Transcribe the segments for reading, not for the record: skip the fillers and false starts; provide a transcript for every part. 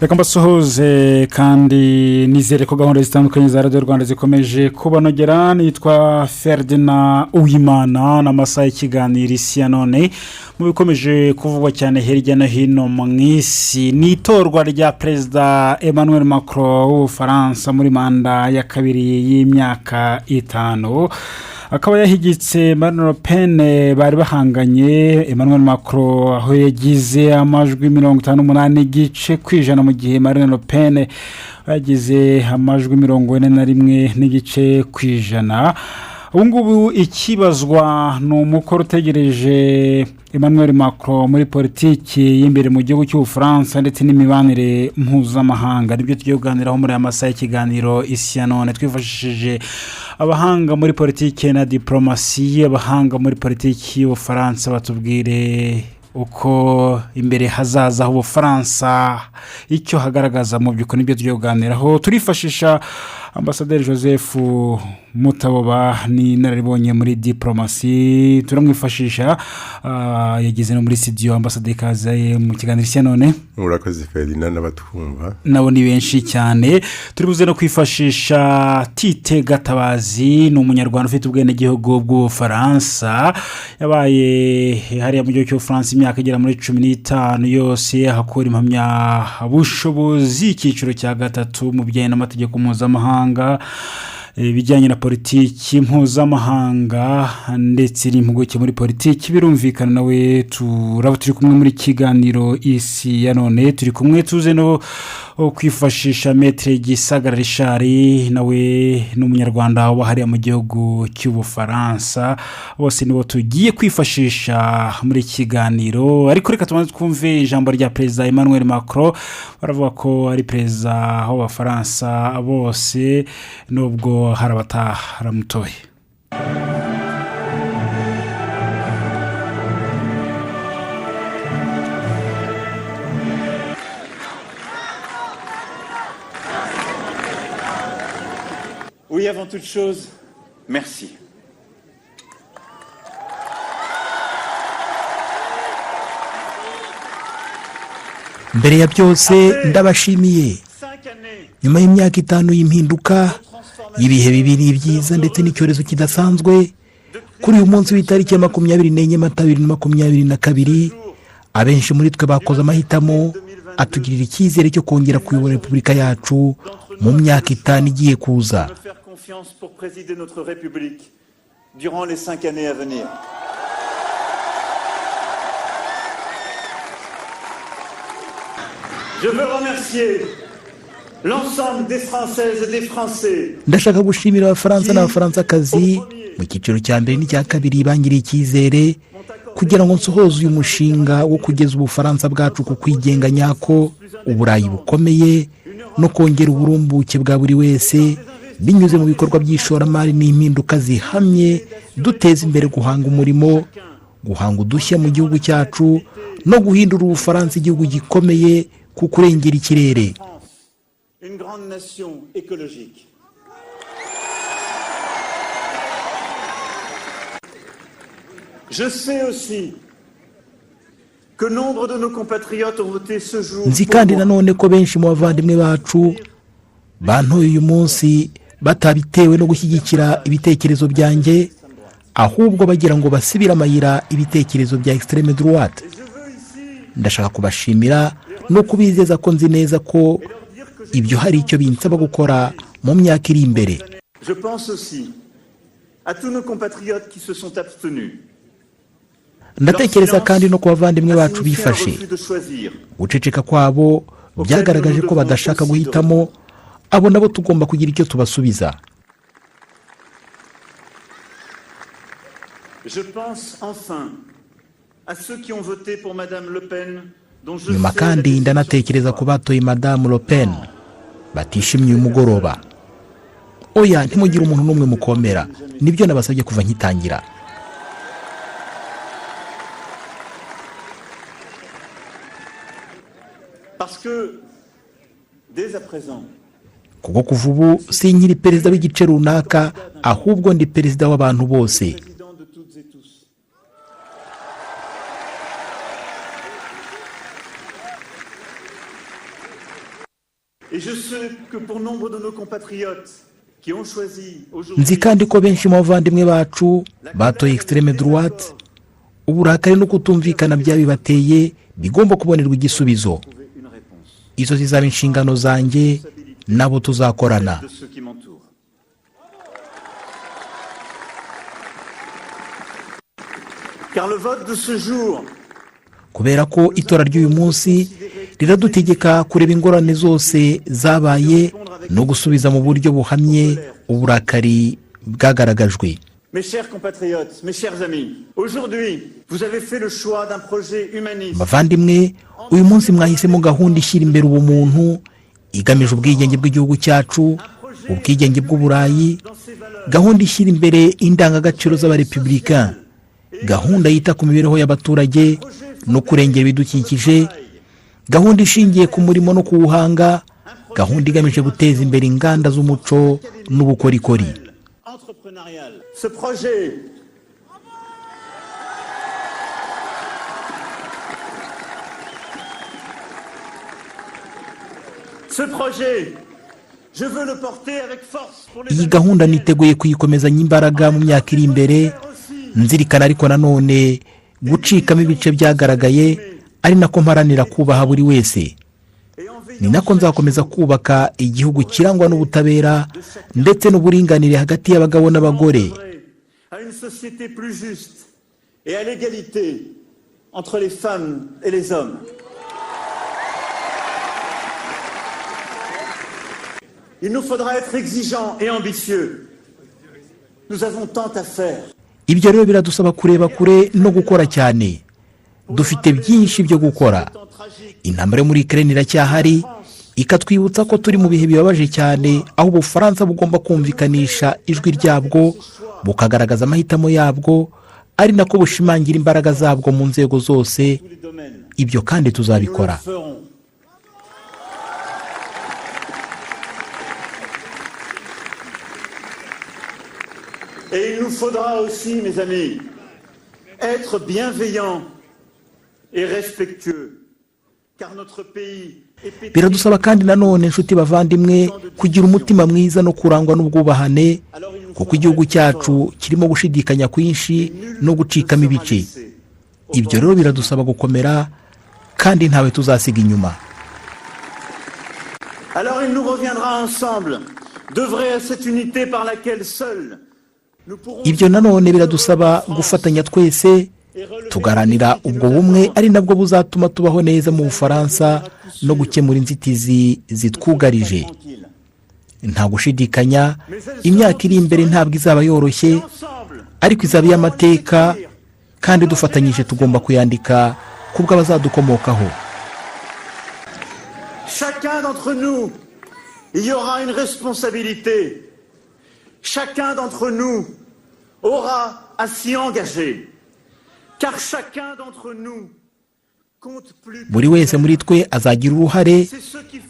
Reka mbasuhuze kandi nizere ko gahunda zitandukanye za Radio Rwanda zikomeje kubanogera. Nitwa Ferdinand Uwimana n'amasaha y'ikiganiro isi ya none mu bikomeje kuvugwa cyane hirya no hino mu isi. Ni itorwa rya Perezida Emmanuel Macron w'Ubufaransa muri manda ya kabiri y'imyaka 5. Akaba yahigitse Marine Le Pen bari bahanganye. Emmanuel Macron aho yagize amajwi 58 kwijana mu gihe Marine Le Pen yagize amajwi 41 kwijana. Ubungubu ikibazwa n'umukoro utegereje Emmanuel Macron muri politiki y'imbere mu gihugu cy'Ubufaransa ndetse n'imibanire mpuzamahanga. Nibyo tugiye kuganiraho muri amasaha y'ikiganiro isi ya none, twifashishije abahanga muri politiki na diplomasi, abahanga muri politiki y'Ubufaransa batubwire uko imbere hazaza h'Ubufaransa icyo hagaragaza mu by'ukuri. Nibyo tugiye kuganiraho, turifashisha Ambasaderi Joseph Mutaboba ni naribonye muri diplomasi, turamwifashisha yagize no muri studio. Ambasaderi kaze mu kiganiro cya none. Urakoze Ferdinand n'abatwumva nabo ni benshi cyane. Turibuze no kwifashisha Tite Gatabazi, ni umunyarwanda ufite ubwene gihugu bw'Ubufaransa, yabaye hariya mu gihugu cy'Ubufaransa imyaka igera muri 15 yose, hakora impamya bushobozi icyiciro cya gatatu mu bijyanye n'amategeko mpuzamahanga, bijyanye na politiki mpuzamahanga ndetse n'impuguke muri politiki. Birumvikana nawe turaba turi kumwe muri kiganiro isi ya none. Turi kumwe tuze no kwifashisha Maître Gisagara Richard, nawe n'umunyarwanda uba hariya mu gihugu cy'Ubufaransa. Bose nibo tugiye kwifashisha muri kiganiro. Ariko reka tubanze twumve ijambo rya Perezida Emmanuel Macron. Baravuga ko ari perezida w'Abafaransa bose nubwo harabatamutoye. Oui, avant toute chose, merci. Mbere ya byose ndabashimiye. Nyuma y'imyaka 5 y'impinduka, ibihe bibiri byiza ndetse n'icyorezo kidasanzwe, kuri uyu munsi w'itariki ya 24 Mata 2022, abenshi muri twe bakoze amahitamo atugirira icyizere cyo kongera kuyobora Repubulika yacu mu myaka 5 igiye kuza. Je veux remercier l'ensemble des Françaises et des Français. Ndashaka gushimira Abafaransa n'Abafaransakazi mu cyiciro cya mbere n'icya kabiri bangiriye icyizere kugira ngo nsohoze uyu mushinga wo kugeza Ubufaransa bwacu ku kwigenga nyako, uburayi bukomeye no kongera uburumbuke bwa buri wese binyuze mu bikorwa by'ishoramari n'impinduka zihamye, duteza imbere guhanga umurimo, guhanga udushya mu gihugu cyacu no guhindura Ubufaransa igihugu gikomeye ku kurengera ikirere. Une grande nation écologique. Je sais aussi que nombre de nos compatriotes ont voté ce jour. Nzi kandi nanone ko benshi mu bavandimwe bacu bantoye uyu munsi batabitewe no gushyigikira ibitekerezo byanjye, ahubwo bagira ngo basibire amayira ibitekerezo bya extreme droite. Ndashaka kubashimira no kubizeza ko nzi neza ko ibyo hari icyo binsaba gukora mu myaka iri imbere. Je pense aussi à tous nos compatriotes qui se sont abstenus. Ndatekereza kandi no ku bavandimwe bacu bifashe. Guceceka kwabo byagaragaje ko badashaka guhitamo, abo nabo tugomba kugira icyo tubasubiza. Je pense enfin à ceux qui ont voté pour Madame Le Pen. Nyuma kandi ndanatekereza ko batoye Madame Le Pen batishimye umugoroba. Oya, ntimugire umuntu n'umwe mukomera, nibyo nabasabye kuva nkitangira. Parce que dès à présent, kuko kuva ubu sinkiri perezida w'igice runaka, ahubwo ndi perezida w'abantu bose. Et je sais que pour nombre de nos compatriotes qui ont choisi nzi kandi ko benshi mu bavandimwe bacu batoye extreme droite uburakari no kutumvikana byabibateye bigomba kubonerwa igisubizo. Izo zizaba inshingano zanjye nabo tuzakorana. Car le vote de ce jour kubera ko itora ry'uyu munsi riradutegeka kureba ingorane zose zabaye no gusubiza mu buryo buhamye uburakari bwagaragajwe. Mes chers compatriotes, mes chers amis, aujourd'hui, vous avez fait le choix d'un projet humaniste. Bavandimwe, uyu munsi mwahisemo gahunda ishyira imbere ubumuntu igamije ubwigenge bw'igihugu cyacu, ubwigenge bw'uburayi, gahunda ishyira imbere indangagaciro z'abarepublicains, gahunda yita ku mibereho y'abaturage no kurengera ibidukikije, gahunda ishingiye ku murimo no ku buhanga, gahunda igamije guteza imbere inganda z'umuco n'ubukorikori. Ce projet je veux le porter avec force pour les. Iyi gahunda niteguye kuyikomezanya imbaraga mu myaka iri imbere, nzirikana ariko nanone gucikamo ibice byagaragaye ari nako mparanira kubaha buri wese. Ni nako nzakomeza kubaka igihugu kirangwa n'ubutabera ndetse n'uburinganire hagati y'abagabo n'abagore. À une société plus juste et à l'égalité entre les femmes et les hommes. Il nous faudra être exigeants et ambitieux. Nous avons tant à faire. Ibyo rero biradusaba kureba kure no gukora cyane. Dufite byinshi byo gukora. Intambara yo muri Ukraine iracyahari, ikatwibutsa ko turi mu bihe bibabaje cyane, aho Ubufaransa bugomba kumvikanisha ijwi ryabwo, bukagaragaza amahitamo yabwo, ari nako bushimangira imbaraga zabwo mu nzego zose. Ibyo kandi tuzabikora. Et il nous faudra aussi, mes amis, être bienveillants et respectueux, car notre pays est pétri. Biradusaba kandi nanone inshuti bavandimwe kugira umutima mwiza no kurangwa n'ubwubahane, kuko igihugu cyacu kirimo gushidikanya kwinshi no gucikamo ibice. Ibyo rero biradusaba gukomera kandi ntawe tuzasiga inyuma. Alors il nous reviendra ensemble d'œuvrer à cette unité par laquelle seul nous pourrons. Ibyo nanone biradusaba gufatanya twese tugaranira ubwo bumwe ari nabwo buzatuma tubaho neza mu Bufaransa no gukemura inzitizi zitwugarije. Nta gushidikanya imyaka iri imbere ntabwo izaba yoroshye, ariko izaba y'amateka kandi dufatanyije tugomba kuyandika kubwo abazadukomokaho. Chacun d'entre nous, il y aura une responsabilité. Chacun d'entre nous aura à s'y engager. Car chacun d'entre nous compte plus. Buri wese muri twe azagira uruhare,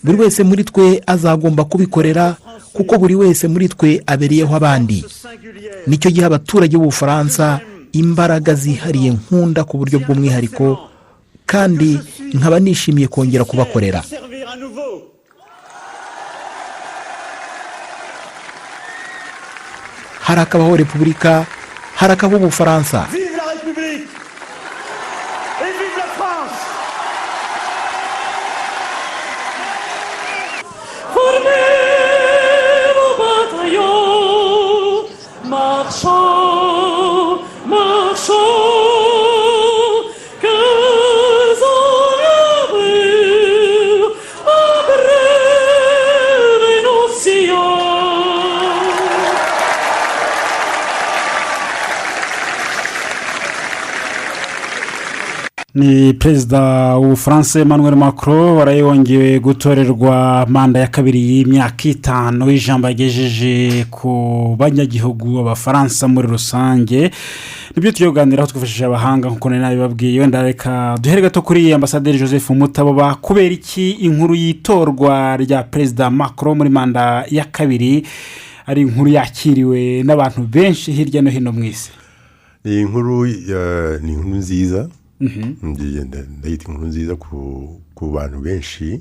buri wese muri twe azagomba kubikorera, kuko buri wese muri twe abereyeho abandi. Nicyo gihe abaturage b'Ubufaransa imbaraga zihariye nkunda ku buryo bw'umwihariko, kandi nkaba nishimiye kongera kubakorera. Harakabaho Repubulika, harakabaho Ubufaransa. Vive la République et vive la France. Formez vos bataillons, marchons, marchons, que en l'amour, abreuve nos sillons. Ni perezida w'Ubufaransa Emmanuel Macron warayongeye gutorerwa manda ya kabiri y'imyaka 5. Ijambo yagejeje ku banyagihugu b'Abafaransa muri rusange. Nibyo tuyoganiraho twifashishije abahanga nkuko nari babwiye. Wenda reka duhere gato kuri ambasaderi Joseph Mutaboba, kubera iki inkuru yitorwa rya perezida Macron muri manda ya kabiri ari inkuru yakiriwe n'abantu benshi hirya no hino mu isi. Ni inkuru nziza. Ndayita inkuru nziza ku bantu benshi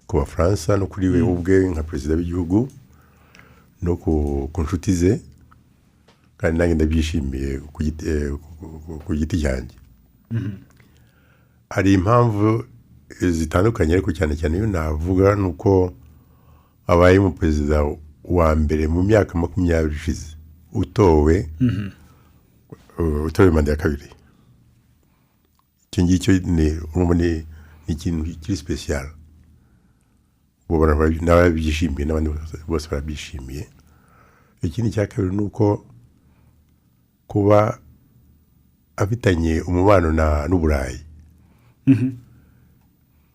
ku bafaransa no kuri we ubwe nka perezida w'igihugu no ku nshuti ze kandi nanjye ndabyishimiye ku giti cyanjye. Hari impamvu zitandukanye ariko cyane cyane iyo navuga nuko abaye mu perezida wa mbere mu myaka 20 ishize utowe manda ya kabiri. Icyo ngicyo ni ikintu kiri special. N'ababyishimiye n'abandi bose barabyishimiye. Ikindi cya kabiri nuko kuba afitanye umubano n'Uburayi.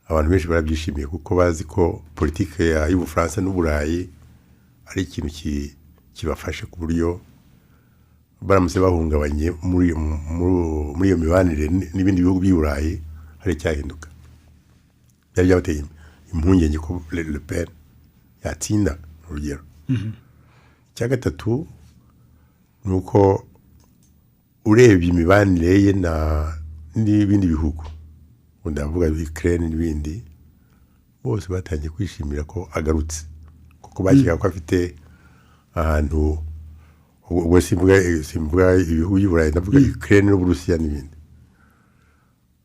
Abantu benshi barabyishimiye kuko bazi ko politike y'Ubufaransa n'Uburayi ari ikintu kibafasha ku buryo baramutse bahungabanye muri iyo mibanire n'ibindi bihugu by'Uburayi hari cyahinduka. Byari byabateye impungenge ko Le Pen yatsinda urugero. Icya gatatu nuko urebye imibanire ye n'ibindi bihugu ndavuga Ukraine n'ibindi bose batangiye kwishimira ko agarutse kuko bakeka ko afite ahantu ubwo simvuga ibihugu by'Uburayi ndavuga Ukraine n'Uburusiya n'ibindi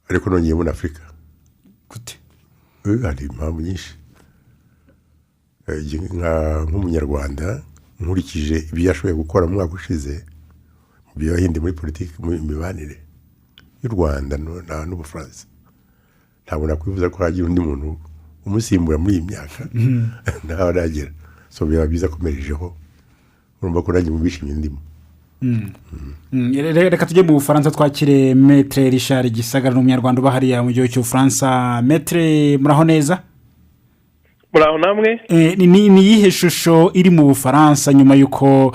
ariko nongeye muri Afurika gute hari impamvu nyinshi nk'umunyarwanda nkurikije ibyo yashoboye gukora mu mwaka ushize mu byo yahinde muri politiki mu mibanire y'u Rwanda n'Ubufaransa. Ntabwo nakwifuza ko hagira undi muntu umusimbura muri iyi myaka ntaho aragera. So biba byiza komerejeho urumva ko nanjye mu bishimye ndimo. Reka tujye mu Bufaransa twakire Maître Richard Gisagara n'umunyarwanda uba hariya mu gihugu cy'Ubufaransa. Maître muraho neza? Muraho namwe? Ni iyihe shusho iri mu Bufaransa nyuma y'uko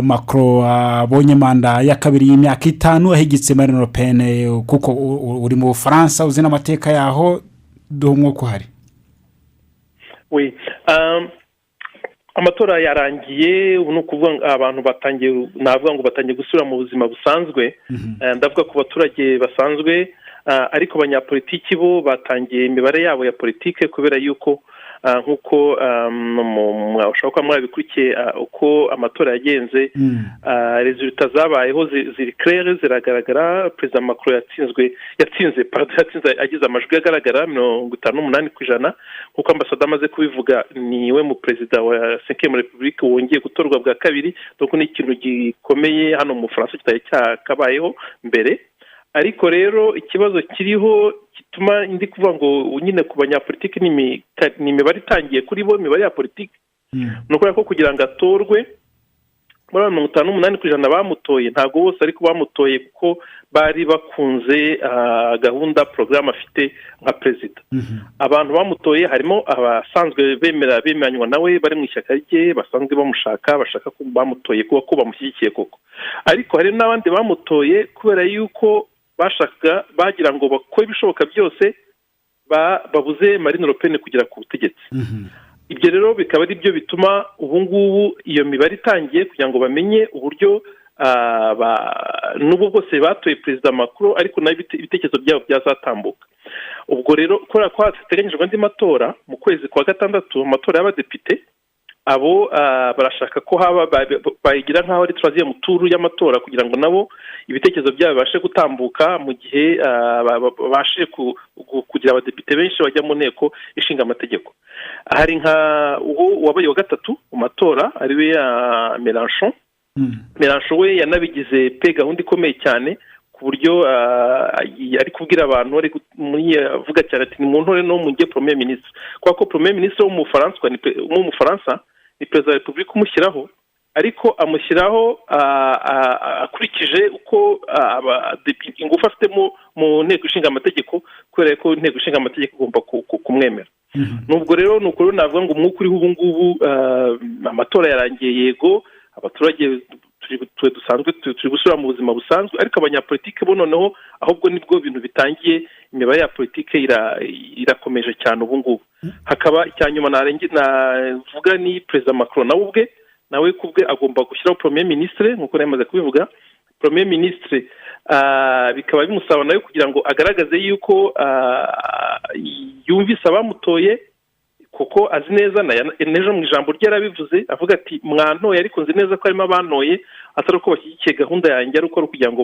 Macron abonye manda ya kabiri y'imyaka 5 ahigitse Marine Le Pen kuko uri mu Bufaransa uzi n'amateka yaho duhumwuko hari? Oui. Amatora yarangiye ubu kuvuga abantu batangiye navuga ngo batangiye gusubira mu buzima busanzwe. Ndavuga ku baturage basanzwe ariko abanyapolitiki bo batangiye imibare yabo ya politike kubera yuko nkuko ushobora kuba mwabikurikiye uko amatora yagenze resultat zabayeho ziri claire ziragaragara. Perezida Macron yatsinze agize amajwi agaragara 58% kuko ambassadeur amaze kubivuga niwe mu perezida wa 5e Republique wongeye gutorwa bwa kabiri. Donc ni ikintu gikomeye hano mu France kitari cyakabayeho mbere. Ariko rero ikibazo kiriho kituma ndi kuvuga ngo nyine ku banyapolitiki ni imibare itangiye kuri bo imibare ya politiki nuko ko kugira ngo atorwe muri 58% bamutoye ntago bose ariko bamutoye kuko bari bakunze gahunda program afite nka president. Abantu bamutoye harimo abasanzwe bemeranywa nawe bari mu ishyaka rye basanzwe bamushaka bashaka ko bamutoye kuko bamushyigikiye koko. Ariko hari n'abandi bamutoye kubera yuko bashaka bagira ngo bakore ibishoboka byose babuze Marine Le Pen kugera ku butegetsi. Ibyo rero bikaba ari byo bituma ubu ngubu iyo mibare itangiye kugira ngo bamenye uburyo n'ubwo bwose batoye perezida Macron ariko nayo ibitekerezo byabo byazatambuka. Ubwo rero kubera ko hateganyijwe andi matora mu kwezi kwa gatandatu amatora y'abadepite abo barashaka ko haba bayigira nkaho ari troisième tour y'amatora kugira ngo nabo ibitekerezo byabo bashe gutambuka mu gihe bashe kugira abadepite benshi bajya mu nteko ishinga amategeko. Hari nka wabaye wa gatatu mu matora ari we Mélenchon. Mélenchon we yanabigize pe gahunda ikomeye cyane ku buryo ari kubwira abantu ari muri avuga cyane ati ni mu ntore no mu gihe premier ministre kuko premier ministre wo mu Faransa ni perezida wa Republika umushyiraho ariko amushyiraho akurikije uko ingufu afite mu nteko ishinga amategeko kubera ko inteko ishinga amategeko igomba kumwemera. Nubwo rero nuko navuga ngo umwuka uriho ubu ngubu amatora yarangiye yego abaturage dusanzwe turi gusubira mu buzima busanzwe ariko abanyapolitike bo noneho ahubwo nibwo bintu bitangiye imibare ya politike irakomeje cyane ubu ngubu. Hakaba icyanyuma navuga ni perezida Macron nawe kubwe agomba gushyiraho premier ministre nkuko namaze kubivuga. Premier ministre bikaba bimusaba nawe kugira ngo agaragaze yuko yumvise abamutoye kuko azi neza n'ejo mu ijambo rye yarabivuze avuga ati mwantoye ariko nzi neza ko harimo abantoye atari uko bashyigikiye gahunda yanjye ari uko ari ukugira ngo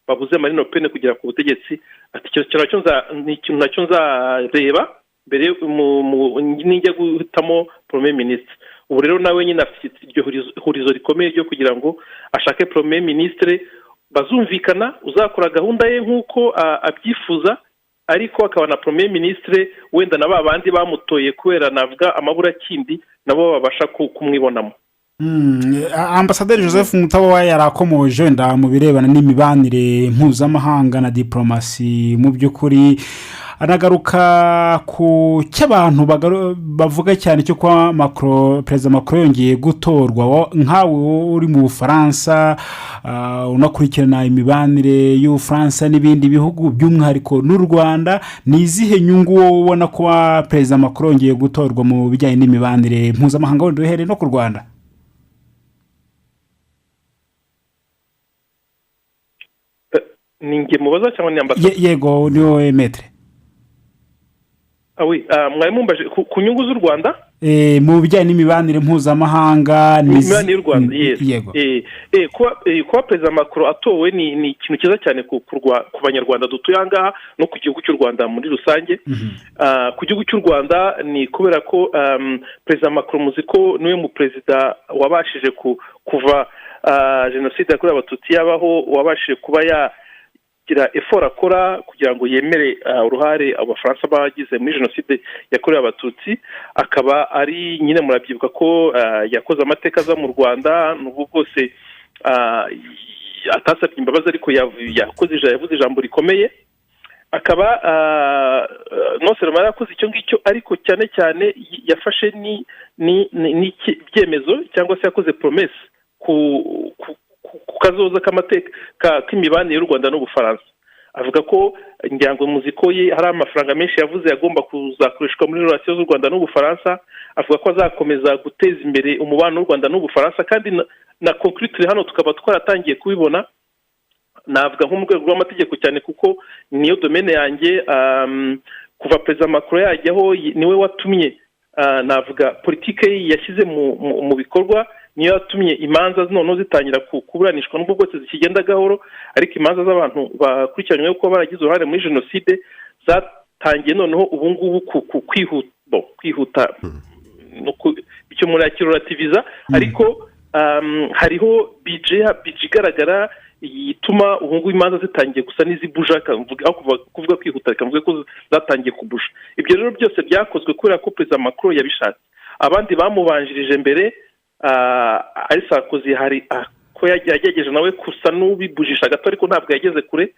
babuze Marine Le Pen kugera ku butegetsi. Ati ni ikintu nacyo nzareba mbere nijya guhitamo premier ministre. Ubu rero nawe nyine afite iryo hurizo rikomeye ryo kugira ngo ashake premier ministre bazumvikana uzakora gahunda ye nk'uko abyifuza, ariko akaba na premier ministre wenda na babandi bamutoye kubera navuga amaburakindi nabo babasha kumwibonamo. Ambasaderi Joseph Mutabawa yarakomoje wenda mu birebana n'imibanire mpuzamahanga na diplomasi, mu by'ukuri anagaruka ku cy'abantu bavuga cyane cyo kwa Perezida Macron yongeye gutorwa. Nkawe uri mu Bufaransa unakurikirana imibanire y'Ubufaransa n'ibindi bihugu by'umwihariko n'u Rwanda, ni izihe nyungu ubona ko Perezida Macron yongeye gutorwa mu bijyanye n'imibanire mpuzamahanga wenda uhereye no ku Rwanda? Ninge mubaza cyangwa ni ambasaderi? Yego ni wowe Maître. Mwari mumbaje ku nyungu z'u Rwanda mu bijyanye n'imibanire mpuzamahanga n'imibanire y'u Rwanda. Yego. Kuba Perezida Macron atowe ni ikintu cyiza cyane ku banyarwanda dutuye ahangaha no ku gihugu cy'u Rwanda muri rusange. Ku gihugu cy'u Rwanda ni kubera ko Perezida Macron muzi ko niwe mu perezida wabashije kuva jenoside yakorewe abatutsi yabaho, wabashije kuba gira effort akora kugira ngo yemere uruhare abafaransa bagize muri jenoside yakorewe abatutsi. Akaba ari nyine murabyibuka ko yakoze amateka za mu Rwanda, n'ubwo bwose atasabye imbabazi ariko yavuze ijambo rikomeye. Akaba no seulement yakoze icyo ngicyo, ariko cyane cyane yafashe ni byemezo cyangwa se yakoze promesse ku kazoza k'amateka k'imibanire y'u Rwanda n'Ubufaransa. Avuga ko injyango muziko ye hari amafaranga menshi yavuze yagomba kuzakoreshwa muri relation z'u Rwanda n'Ubufaransa. Avuga ko azakomeza guteza imbere umubano w'u Rwanda n'Ubufaransa, kandi na concrete hano tukaba twaratangiye kubibona. Navuga nko mu rwego rw'amategeko cyane kuko niyo domaine yanjye. Kuva Perezida Macron yajyaho niwe watumye navuga politike yashyize mu bikorwa, niyo yatumye imanza noneho zitangira kuburanishwa, n'ubwo bwose zikigenda gahoro, ariko imanza z'abantu bakurikiranyweho ko baragize uruhare muri jenoside zatangiye noneho ubu ngubu kwihuta icyo muri akirorativiza. Ariko hariho budget igaragara ituma ubu ngubu imanza zitangiye gusa n'izibuja, aho kuvuga kwihuta rikavuga ko zatangiye kubusha. Ibyo rero byose byakozwe kubera ko Perezida Macron yabishatse. Abandi bamubanjirije mbere ari Sarkozy hari ko yagerageje nawe kusa n'ubibujisha gato, ariko ntabwo yageze kure.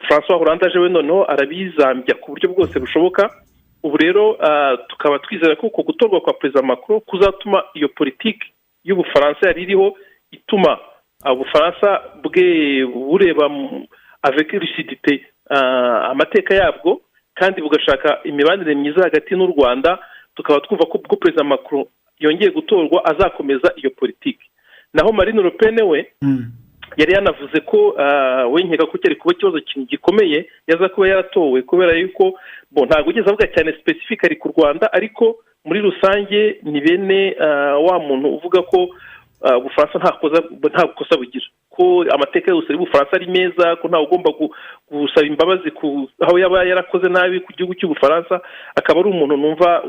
François Hollande aje we noneho arabizambya ku buryo bwose bushoboka. Ubu rero tukaba twizera ko uko gutorwa kwa Perezida Macron kuzatuma iyo politiki y'Ubufaransa yari iriho ituma Ubufaransa bwe bureba avec lucidité amateka yabwo, kandi bugashaka imibanire myiza hagati n'u Rwanda. Tukaba twumva ko ubwo Perezida Macron yongeye gutorwa azakomeza iyo politiki. Naho Marine Le Pen we yari yanavuze ko we nkeka ko cyari kuba ikibazo gikomeye yaza kuba yaratowe, kubera yuko ntabwo ugeze avuga cyane specifically ku Rwanda, ariko muri rusange ni bene wa muntu uvuga ko Ubufaransa nta kosa bugira, ko amateka yose y'Ubufaransa ari meza, ko ntawe ugomba gusaba imbabazi aho yaba yarakoze nabi ku gihugu cy'Ubufaransa. Akaba ari umuntu numva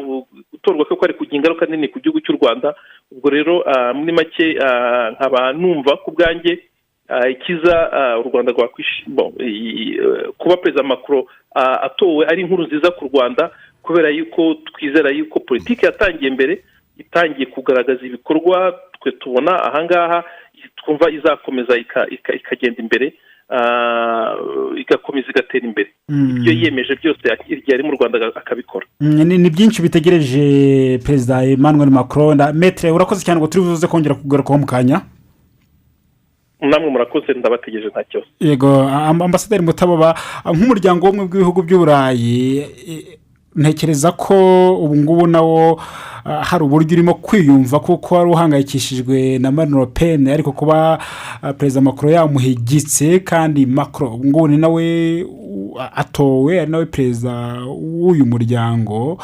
utorwa ko ari kugira ingaruka nini ku gihugu cy'u Rwanda. Ubwo rero muri make nkaba numva ku bwanjye ikiza u Rwanda kuba Perezida Macron atowe ari inkuru nziza ku Rwanda, kubera yuko twizera yuko politiki yatangiye mbere itangiye kugaragaza ibikorwa twe tubona ahangaha, twumva izakomeza ikagenda imbere, igakomeza igatera imbere. Ibyo yiyemeje byose igihe ari mu Rwanda akabikora. Ni byinshi bitegereje Perezida Emmanuel Macron. Maître urakoze cyane ngo turibuze kongera kugarukaho mu kanya. Namwe murakoze, ndabategereje nta kibazo. Yego, Ambasaderi Mutabawa, nk'umuryango w'umwe bw'ibihugu by'Uburayi ntekereza ko ubu ngubu nawo hari uburyo urimo kwiyumva kuko wari uhangayikishijwe na Marine Le Pen ariko kuba perezida Macron yamuhigitse kandi Macron ubu ngubu ni nawe atowe ari nawe perezida w'uyu muryango,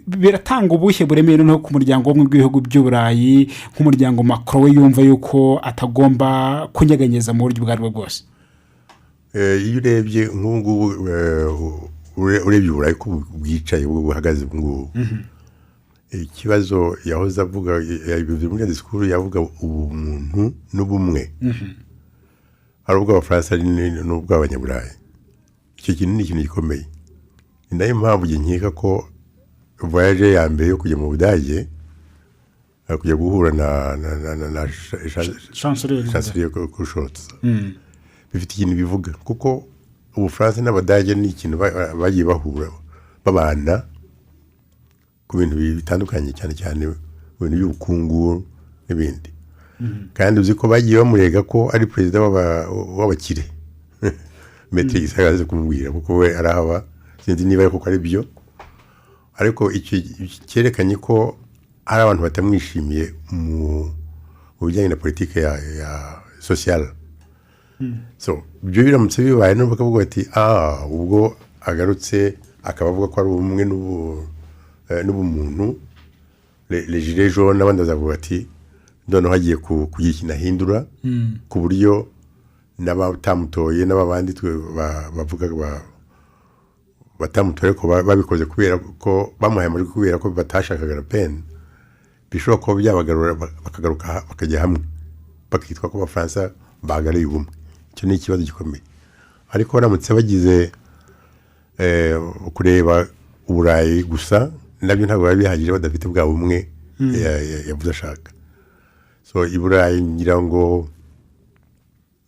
biratanga ubuhe buremere no ku muryango w'ubumwe bw'ibihugu by'Uburayi nk'umuryango Macron we yumva yuko atagomba kunyeganyeza mu buryo ubwo aribwo bwose. Iyo urebye nk'ubu urebye Uburayi ko bwicaye buhagaze ubu ngubu, ikibazo yahoze avuga yabivuze muri disikuru yavuga ubumuntu n'ubumwe ari ubw'Abafaransa n'ubw'Abanyaburayi. Icyo kintu ni ikintu gikomeye, ni nayo mpamvu nkeka ko voyage ya mbere yo kujya mu Budage kujya guhura na chancelier Scholz bifite ikintu bivuga, kuko Ubufaransa n'Abadage ni ikintu bagiye bahura babana ku bintu bitandukanye, cyane cyane ibintu by'ubukungu n'ibindi, kandi uzi ko bagiye bamurega ko ari perezida w'abakire Maître Gisagaze kumubwira kuko we arahaba, sinzi niba koko ari byo, ariko icyo cyerekanye ko ari abantu batamwishimiye mu bijyanye na politike ya social. So ibyo biramutse bibaye no bakavuga ati ubwo agarutse akaba avuga ko ari ubumwe n'ubumuntu, les gilets jaunes n'abandi bazavuga ati noneho hagiye kugira ikintu ahindura ku buryo n'abatamutoye n'abandi bavuga batamutoye ko babikoze kubera ko bamuhaye amajwi kubera ko batashakaga Le Pen, bishobora kuba byabagarura bakagaruka bakajya hamwe bakitwa ko Abafaransa bagariye ubumwe. Icyo ni ikibazo gikomeye, ariko baramutse bagize kureba Uburayi gusa nabyo ntabwo biba bihagije badafite bwa bumwe yavuze ashaka. So i Burayi ngira ngo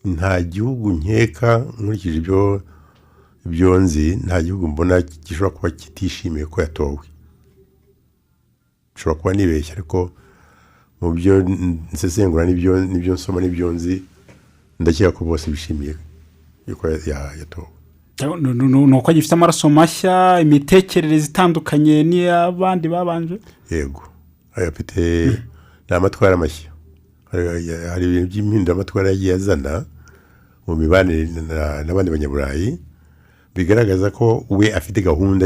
nta gihugu nkeka nkurikije ibyo nzi, nta gihugu mbona gishobora kuba kitishimiye ko yatowe. Nshobora kuba nibeshya, ariko mu byo nsesengura n'ibyo nsoma n'ibyo nzi ndakeka ko bose bishimiye yuko yatowe. Nuko gifite amaraso mashya, imitekerereze itandukanye n'iy'abandi babanje. Yego, afite n'amatwara mashya, hari ibintu by'impinduramatwara yagiye azana mu mibanire n'abandi banyaburayi bigaragaza ko we afite gahunda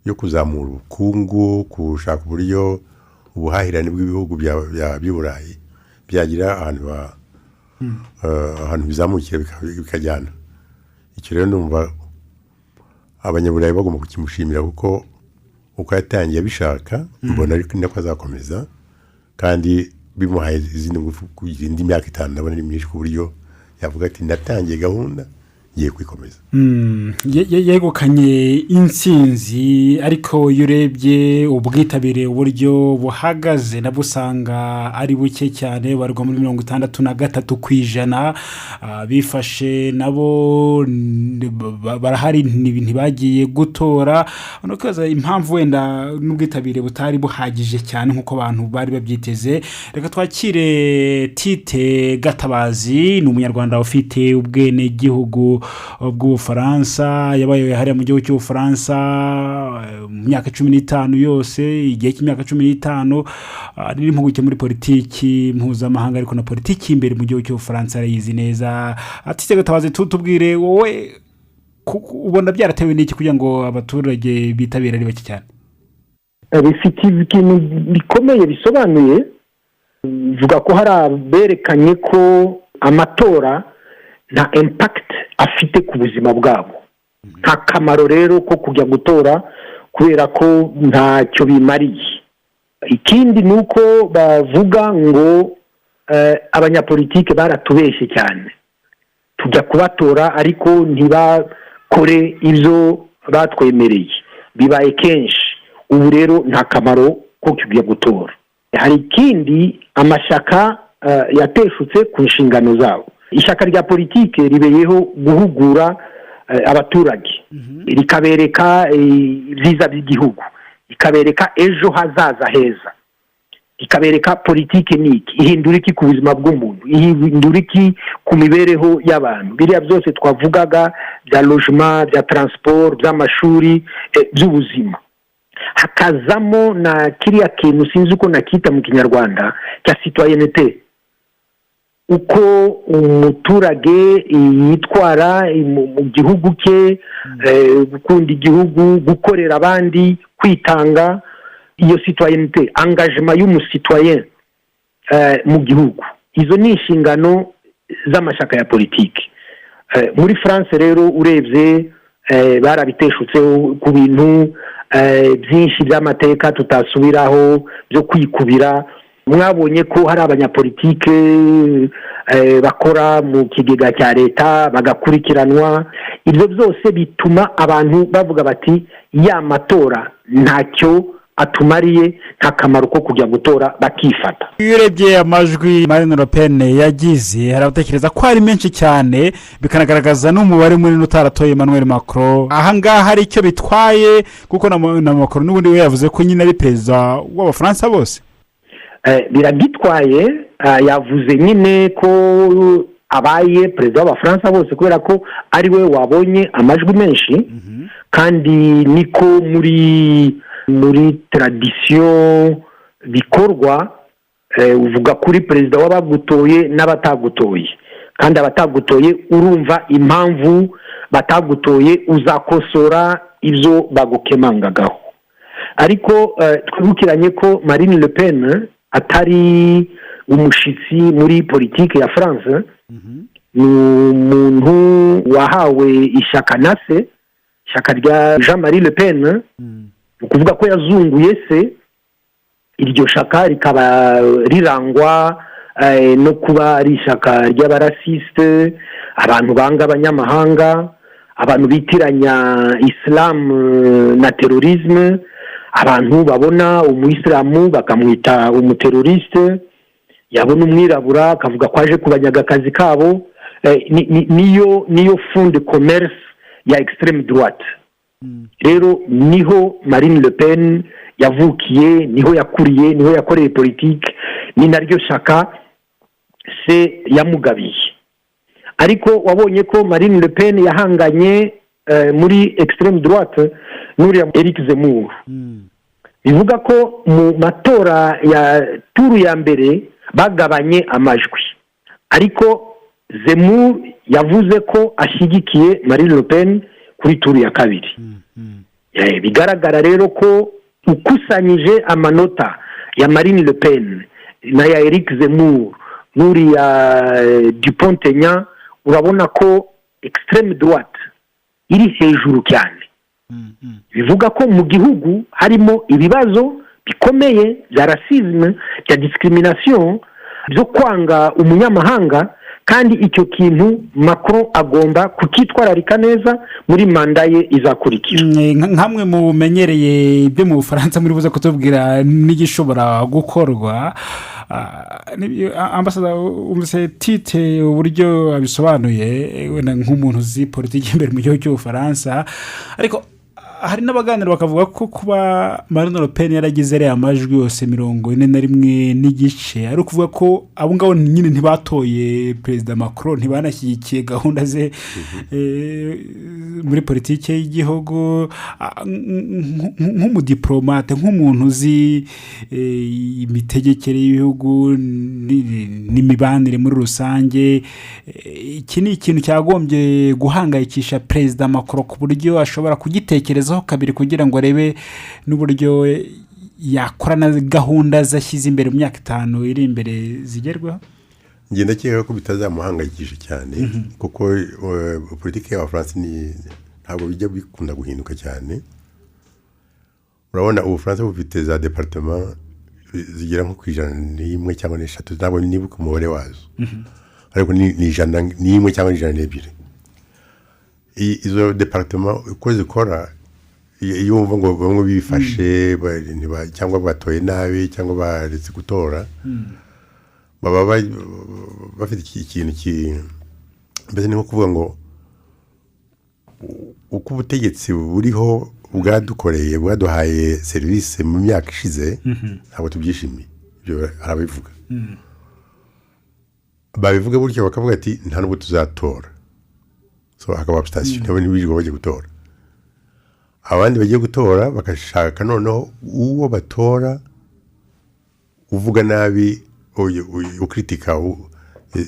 yo kuzamura ubukungu, gushaka uburyo ubuhahirane bw'ibihugu by'Uburayi byagira ahantu bizamukira bikajyana. Icyo rero ndumva abanyaburayi bagomba kukimushimira kuko uko yatangiye abishaka, mbona ariko nako azakomeza, kandi bimuhaye izindi ngufu kugira indi myaka 5 ndabona ari myinshi ku buryo yavuga ati natangiye gahunda ngiye kwikomeza. Yegukanye intsinzi, ariko iyo urebye ubwitabire uburyo buhagaze nabwo usanga ari buke cyane, barwa muri 63%. Bifashe nabo barahari ntibagiye gutora, no kwibaza impamvu wenda n'ubwitabire butari buhagije cyane nk'uko abantu bari babyiteze. Reka twakire Tite Gatabazi, ni umunyarwanda ufite ubwene gihugu bw'Ubufaransa, yabaye hariya mu gihugu cy'Ubufaransa mu myaka 15 yose, igihe cy'imyaka 15 ari impuguke muri politiki mpuzamahanga ariko na politiki imbere mu gihugu cy'Ubufaransa arayizi neza. Ati Gatabazi, tubwire wowe ubona byaratewe n'iki kugira ngo abaturage bitabira ari bake cyane? Bifite ikintu bikomeye bisobanuye, vuga ko hari aberekanye ko amatora nta impact afite ku buzima bwabo, nta kamaro rero ko kujya gutora kubera ko ntacyo bimariye. Ikindi nuko bavuga ngo abanyapolitike baratubeshye cyane, tujya kubatora ariko ntibakore ibyo batwemereye, bibaye kenshi. Ubu rero nta kamaro ko kujya gutora. Hari ikindi, amashyaka yateshutse ku nshingano zabo. Ishyaka rya politike ribeyeho guhugura abaturage, rikabereka ibyiza by'igihugu, rikabereka ejo hazaza heza. ikabereka politiki ni iki, ihindura iki ku buzima bw'umuntu, ihindura iki ku mibereho y'abantu, biriya byose twavugaga bya logement, bya transport, by'amashuri, by'ubuzima. Hakazamo na kiriya kintu sinzi uko nakita mu kinyarwanda cya citoyenneté, uko umuturage yitwara mu gihugu cye, gukunda igihugu, gukorera abandi, kwitanga, iyo citoyenneté, engagement y'umusitoyen mu gihugu. Izo ni inshingano z'amashaka ya politiki. Muri France rero urebye barabiteshutseho ku bintu byinshi by'amateka tutasubiraho byo kwikubira. Mwabonye ko hari abanyapolitike bakora mu kigega cya leta bagakurikiranwa. Ibyo byose bituma abantu bavuga bati ya matora ntacyo atumariye, nta kamaro ko kujya gutora, bakifata. Iyo urebye amajwi Marine Le Pen yagize, hari abatekereza ko ari menshi cyane, bikanagaragaza n'umubare munini utaratoye Emmanuel Macron. Ahangaha hari icyo bitwaye, kuko na Macron n'ubundi we yavuze ko nyine ari perezida w'abafaransa bose. Biragitwaye, yavuze nyine ko abaye perezida w'abafaransa bose kubera ko ari we wabonye amajwi menshi, kandi niko muri tradition bikorwa, uvuga kuri perezida w'abagutoye n'abatagutoye, kandi abatagutoye urumva impamvu batagutoye, uzakosora ibyo bagukemangagaho. Ariko twibukiranye ko Marine Le Pen atari umushitsi muri politiki ya France, ni umuntu wahawe ishyaka na se, ishyaka rya Jean-Marie Le Pen, ukuvuga ko yazunguye se. Iryo shaka rikaba rirangwa no kuba ari ishyaka ry'abarasiste, abantu banga abanyamahanga, abantu bitiranya Islam na terorisme, abantu babona umuyisilamu bakamwita umuteroriste, yabona umwirabura akavuga ko aje kubanyaga akazi kabo. Niyo fond de commerce ya extreme droite. Rero niho Marine Le Pen yavukiye, niho yakuriye, niho yakoreye politiki, ni naryo shaka se yamugabiye. Ariko wabonye ko Marine Le Pen yahanganye muri extreme droite n'uriya Eric Zemmour. Bivuga ko mu matora ya turu ya mbere bagabanye amajwi, ariko Zemmour yavuze ko ashyigikiye Marine Le Pen kuri turu ya kabiri. Bigaragara rero ko ukusanyije amanota ya Marine Le Pen na ya Eric Zemmour n'uriya Dupont-Aignan, urabona ko extreme droite iri hejuru cyane. Bivuga ko mu gihugu harimo ibibazo bikomeye bya racisme, bya discrimination, byo kwanga umunyamahanga, kandi icyo kintu Macron agomba kukitwararika neza muri manda ye izakurikira. Nkamwe mu bumenyereye ibyo mu Bufaransa muri buze kutubwira n'igishobora gukorwa, ambasada umuse tite uburyo abisobanuye, wenda nk'umuntu uzi politiki imbere mu gihugu cy'Ubufaransa. Ariko hari n'abaganira bakavuga ko kuba Marine Le Pen yaragize ariya amajwi yose 41 n'igice, ari ukuvuga ko abo ngabo nyine ntibatoye perezida Macron, ntibanashyigikiye gahunda ze muri politiki y'igihugu. Nk'umudiplomate, nk'umuntu uzi imitegekere y'ibihugu n'imibanire muri rusange, iki ni ikintu cyagombye guhangayikisha perezida Macron ku buryo ashobora kugitekereza kabiri kugira ngo arebe n'uburyo yakora na gahunda zashyize imbere mu myaka 5 iri imbere zigerwaho. Ngenda cyeka ko bitazamuhangayikisha cyane, kuko politiki y'Abafaransa ntabwo bijya bikunda guhinduka cyane. Urabona Ubufaransa bufite za departement zigera nko ku 101 cyangwa 3, ntabwo nibuka umubare wazo, ariko ni 101 cyangwa 102. Izo departement uko zikora, iyo wumva ngo bamwe bifashe cyangwa batoye nabi cyangwa baretse gutora, baba bafite ikintu mbese ni nko kuvuga ngo uko ubutegetsi buriho bwadukoreye bwaduhaye serivisi mu myaka ishize ntabwo tubyishimiye. ibyo arabivuga babivuga buryo bakavuga ati nta nubwo tuzatora so hakaba abstention nabo ntibirirwa bagiye gutora abandi bagiye gutora bakashaka noneho uwo batora uvuga nabi ukritika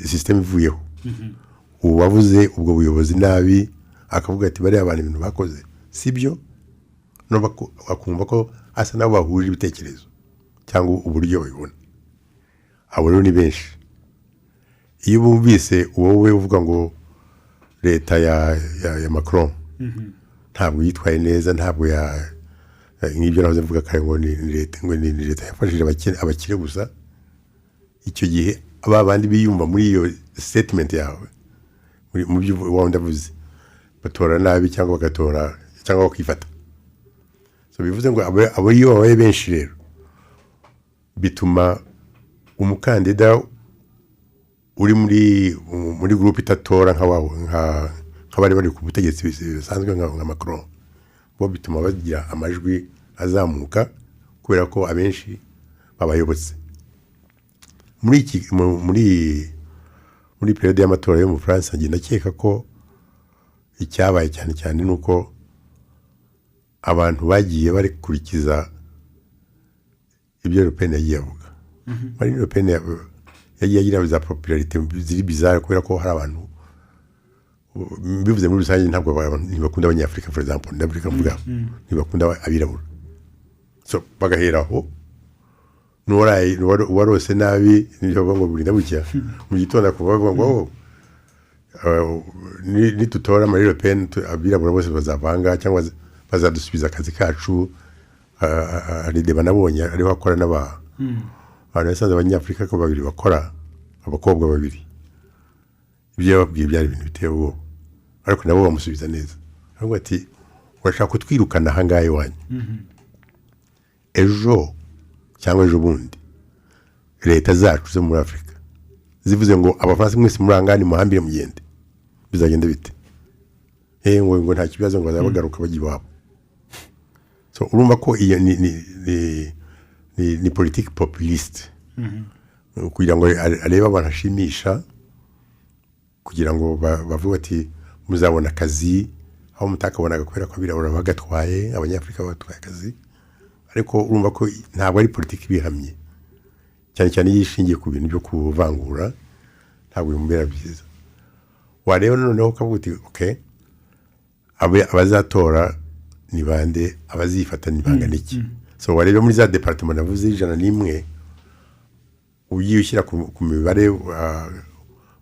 system ivuyeho uwavuze ubwo buyobozi nabi akavuga ati bari abantu ibintu bakoze sibyo no bakumva ko asa nabo bahuje ibitekerezo cyangwa uburyo babibona abo rero ni benshi iyo bumvise wowe uvuga ngo leta ya Macron ntabwo yitwaye neza ntabwo nk'ibyo nahoze mvuga kare ngo ni leta yafashije abakire gusa icyo gihe abandi biyumva muri iyo statement yawe mu byo waba ndavuze batora nabi cyangwa bagatora cyangwa bakifata so bivuze ngo abo iyo babaye benshi rero bituma umukandida uri muri groupe itatora nk'abari bari ku butegetsi bisanzwe nka Macron bo bituma bagira amajwi azamuka kubera ko abenshi babayobotse muri periode y'amatora yo mu France ngenda cyeka ko icyabaye cyane cyane nuko abantu bagiye bari kurikiza ibyo Le Pen yagiye avuga muri Le Pen yagiye agira za popularité ziri bizarre kubera ko hari abantu bivuze muri rusange ntabwo ntibakunda abanyafrika for example ndabirika mvuga ntibakunda abirabura so bagaheraho warose nabi niyo ngo burinda bucya mu gitondo kuvuga ngo nitutora Marine Le Pen abirabura bose bazavanga cyangwa bazadusubiza akazi kacu ari deba nabonye ariho akora n'aba barasanze abanyafrika ko babiri bakora abakobwa babiri ibyo babwiye byari ibintu biteye ubwoba ariko nabo bamusubiza neza ahubwo ati urashaka kutwirukana ahangahe wanyu ejo cyangwa ejo bundi leta zacu zo muri Afrika zivuze ngo abafaransa mwese murangane muhambire mugende bizagenda bite ngo nta kibazo ngo bazabagaruka bajya iwabo so urumva ko iyo ni politique populiste kugira ngo arebe abantu ashimisha kugira ngo bavuga ati muzabona akazi aho mutakabonaga kubera ko abirabura bagatwaye abanyafrika batwaye akazi ariko urumva ko ntabwo ari politiki bihamye cyane cyane yishingiye ku bintu byo kuvangura ntabwo bimumbera byiza wareba noneho ukavuga uti okay abazatora ni bande abazifata ni bangana iki so wareba muri za departement navuze 101 ugiye ushyira ku mibare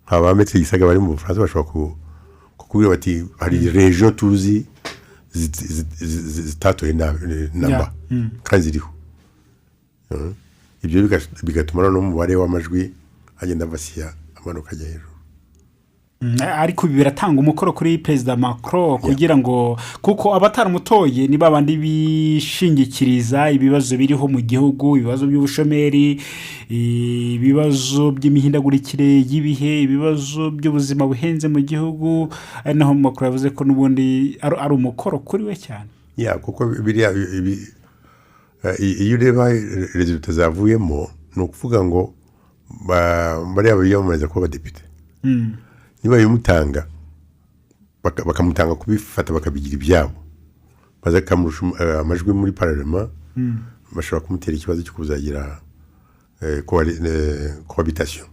nk'aba metri gisaga bari mu Bufaransa bashobora kukubwira bati hari region tuzi zitatoye namba kandi ziriho ibyo bigatuma no mu mubare w'amajwi agenda basiya amanuka ajya hejuru ariko biratanga umukoro kuri Perezida Macron kugira ngo kuko abataramutoye ni babandi bishingikiriza ibibazo biriho mu gihugu ibibazo by'ubushomeri ibibazo by'imihindagurikire y'ibihe ibibazo by'ubuzima buhenze mu gihugu naho Macron yavuze ko nubundi ari umukoro kuri we cyane kuko biriya iyo ureba resultat zavuyemo ni ukuvuga ngo bari abiyamamaza kuba abadepite niba bimutanga bakamutanga kubifata bakabigira ibyabo maze akamurusha amajwi muri parlement bashobora kumutera ikibazo cyo kuzagira cohabitation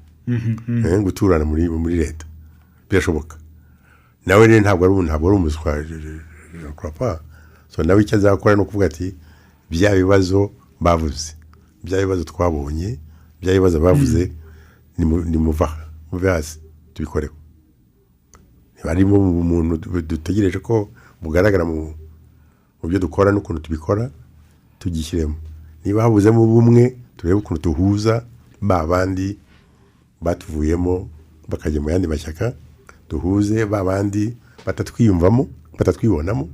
guturana muri leta birashoboka nawe rero ntabwo ari umuswa je crois pas so nawe icyo azakora no kuvuga ati bya bibazo bavuze bya bibazo twabonye bya bibazo bavuze ni muve hasi tubikoreho harimo umuntu dutegereje ko bugaragara mu byo dukora n'ukuntu tubikora tugishyiremo niba habuzemo bumwe turebe ukuntu tuhuza babandi batuvuyemo bakajya mu yandi mashyaka duhuze babandi batatwiyumvamo batatwibonamo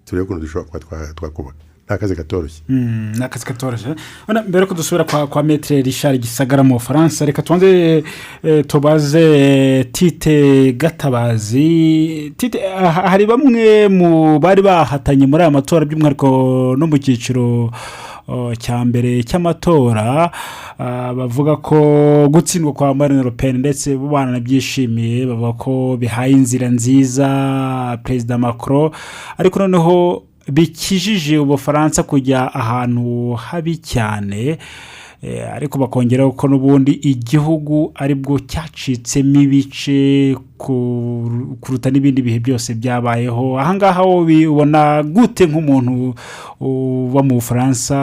turebe ukuntu dushobora kuba twakubaka nakazi katoroshye nakazi katoroshye mbere ko dusubira kwa Maître Richard Gisagara mu Faransa reka tubanze tubaze Tite Gatabazi Tite hari bamwe mu bari bahatanye muri aya matora by'umwihariko no mu cyiciro cya mbere cy'amatora bavuga ko gutsindwa kwa Marine Le Pen ndetse banabyishimiye bavuga ko bihaye inzira nziza Perezida Macron ariko noneho bikijije Ubufaransa kujya ahantu habi cyane ariko bakongeraho ko n'ubundi igihugu aribwo cyacitsemo ibice kuruta n'ibindi bihe byose byabayeho ahangaha wo bibona gute nk'umuntu uba mu Bufaransa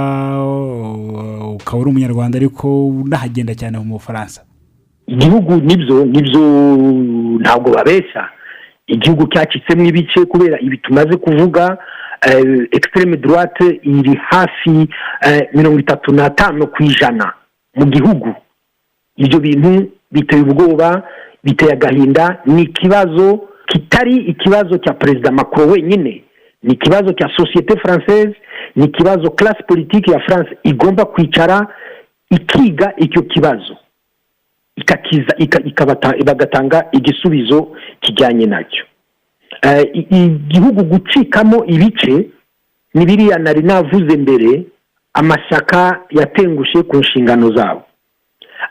ukaba uri umunyarwanda ariko unahagenda cyane mu Bufaransa? Igihugu nibyo ntabwo babeshya, igihugu cyacitsemo ibice kubera ibi tumaze kuvuga. Extreme droite iri hafi 35% mu gihugu. Ibyo bintu biteye ubwoba, biteye agahinda. Ni ikibazo kitari ikibazo cya Perezida Macron wenyine, ni ikibazo cya société française, ni ikibazo classe politique ya France igomba kwicara ikiga icyo kibazo bagatanga igisubizo kijyanye nacyo. Igihugu gucikamo ibice ni biriya nari navuze mbere, amashyaka yatengushe ku nshingano zabo,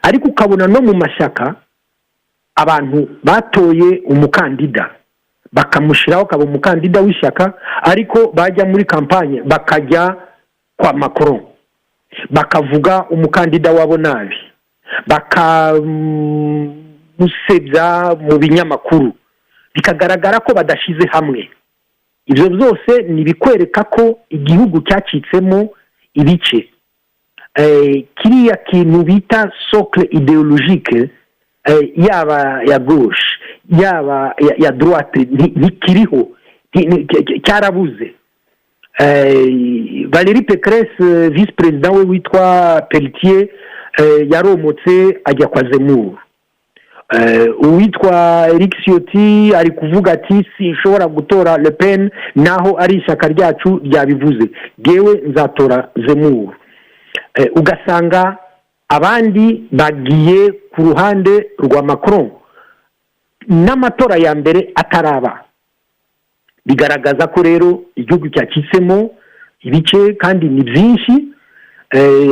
ariko ukabona no mu mashyaka abantu batoye umukandida bakamushyiraho akaba umukandida w'ishyaka, ariko bajya muri kampanye bakajya kwa Macron bakavuga umukandida wabo nabi, bakamusebya mu binyamakuru, bikagaragara ko badashize hamwe. Ibyo byose ni bikwereka ko igihugu cyacitsemo ibice. Kiriya kintu bita socle idéologique, yaba ya gauche yaba ya droite ntikiriho, cyarabuze. Valérie Pécresse vice président we witwa Pelletier yaromotse ajya kwa Zemmour. Uwitwa Eric Ciotti ari kuvuga ati sinshobora gutora Le Pen naho ari ishyaka ryacu ryabivuze, yewe nzatora Zemmour. Ugasanga abandi bagiye ku ruhande rwa Macron n'amatora ya mbere ataraba. Bigaragaza ko rero igihugu cyacitsemo ibice kandi ni byinshi.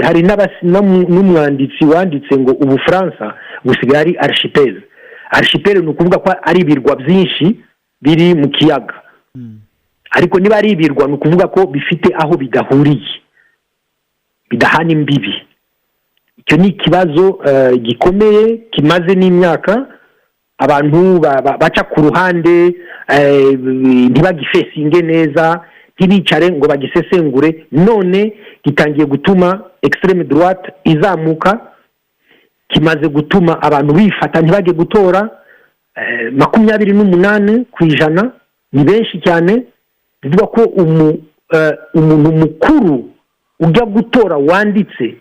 Hari n'umwanditsi wanditse ngo Ubufaransa busigaye ari archipel. Archipel ni ukuvuga ko ari ibirwa byinshi biri mu kiyaga, ariko niba ari ibirwa ni ukuvuga ko bifite aho bidahuriye, bidahana imbibi. Icyo ni ikibazo gikomeye kimaze n'imyaka abantu baca ku ruhande, ntibagifesinge neza, ntibicare ngo bagisesengure. None gitangiye gutuma extreme droite izamuka, kimaze gutuma abantu bifata ntibajye gutora. 28% ni benshi cyane. Bivuga ko umuntu mukuru ujya gutora wanditse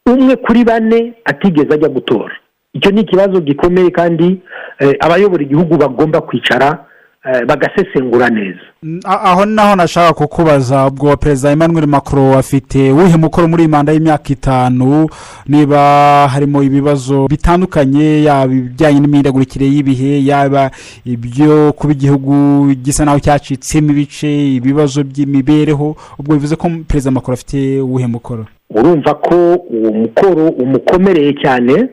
umwe kuri 4 atigeze ajya gutora. Icyo ni ikibazo gikomeye kandi abayobora igihugu bagomba kwicara bagasesengura neza. Aho naho nashaka kukubaza, ubwo Perezida Emmanuel Macron afite uwuhe mukoro muri manda y'imyaka 5, niba harimo ibibazo bitandukanye, yaba ibijyanye n'imihindagurikire y'ibihe, yaba ibyo kuba igihugu gisa naho cyacitsemo ibice, ibibazo by'imibereho, ubwo bivuze ko Perezida Macron afite uwuhe mukoro? Urumva ko uwo mukoro umukomereye cyane.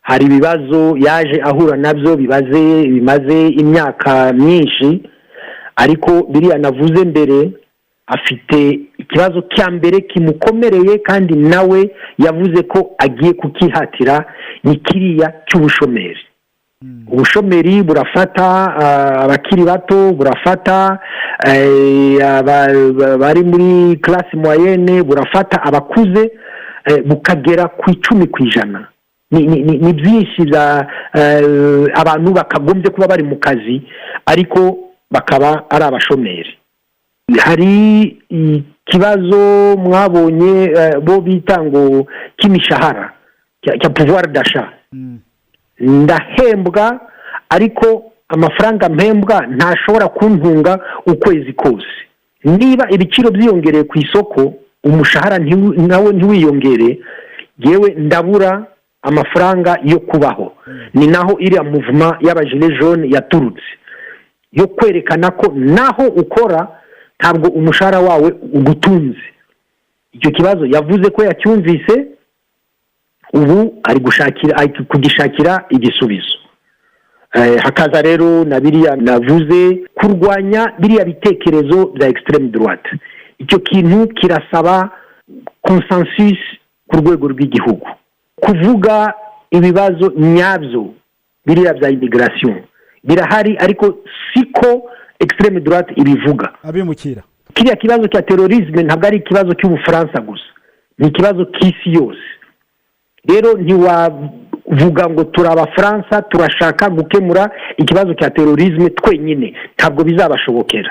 Hari ibibazo yaje ahura nabyo bimaze imyaka myinshi, ariko biriya navuze mbere, afite ikibazo cya mbere kimukomereye kandi nawe yavuze ko agiye kukihatira, ni kiriya cy'ubushomeri. Ubushomeri burafata abakiri bato, burafata bari muri classe moyenne, burafata abakuze, bukagera ku 10%. Ni byinshi abantu bakagombye kuba bari mu kazi ariko bakaba ari abashomeri. Hari ikibazo mwabonye bo bita ngo kimishahara cya pouvoir d'achat. Ndahembwa ariko amafaranga mpembwa ntashobora kuntunga ukwezi kose. Niba ibiciro byiyongereye ku isoko, umushahara nawe ntiwiyongere, yewe ndabura amafaranga yo kubaho. Ni naho iriya movement y'abagile jaune yaturutse, yo kwerekana ko naho ukora ntabwo umushahara wawe ugutunze. icyo kibazo yavuze ko yacyumvise, ubu ari kugishakira igisubizo. Hakaza rero na biriya navuze kurwanya biriya bitekerezo bya extreme droite. Icyo kintu kirasaba consensus ku rwego rw'igihugu, kuvuga ibibazo nyabyo biriya bya immigration birahari, ariko siko extreme droite ibivuga. abimukira Kiriya kibazo cya terorisme ntabwo ari ikibazo cy'Ubufaransa gusa, ni ikibazo cy'isi yose. Rero ntiwavuga ngo turi Abafaransa turashaka gukemura ikibazo cya terorisme twenyine, ntabwo bizabashobokera.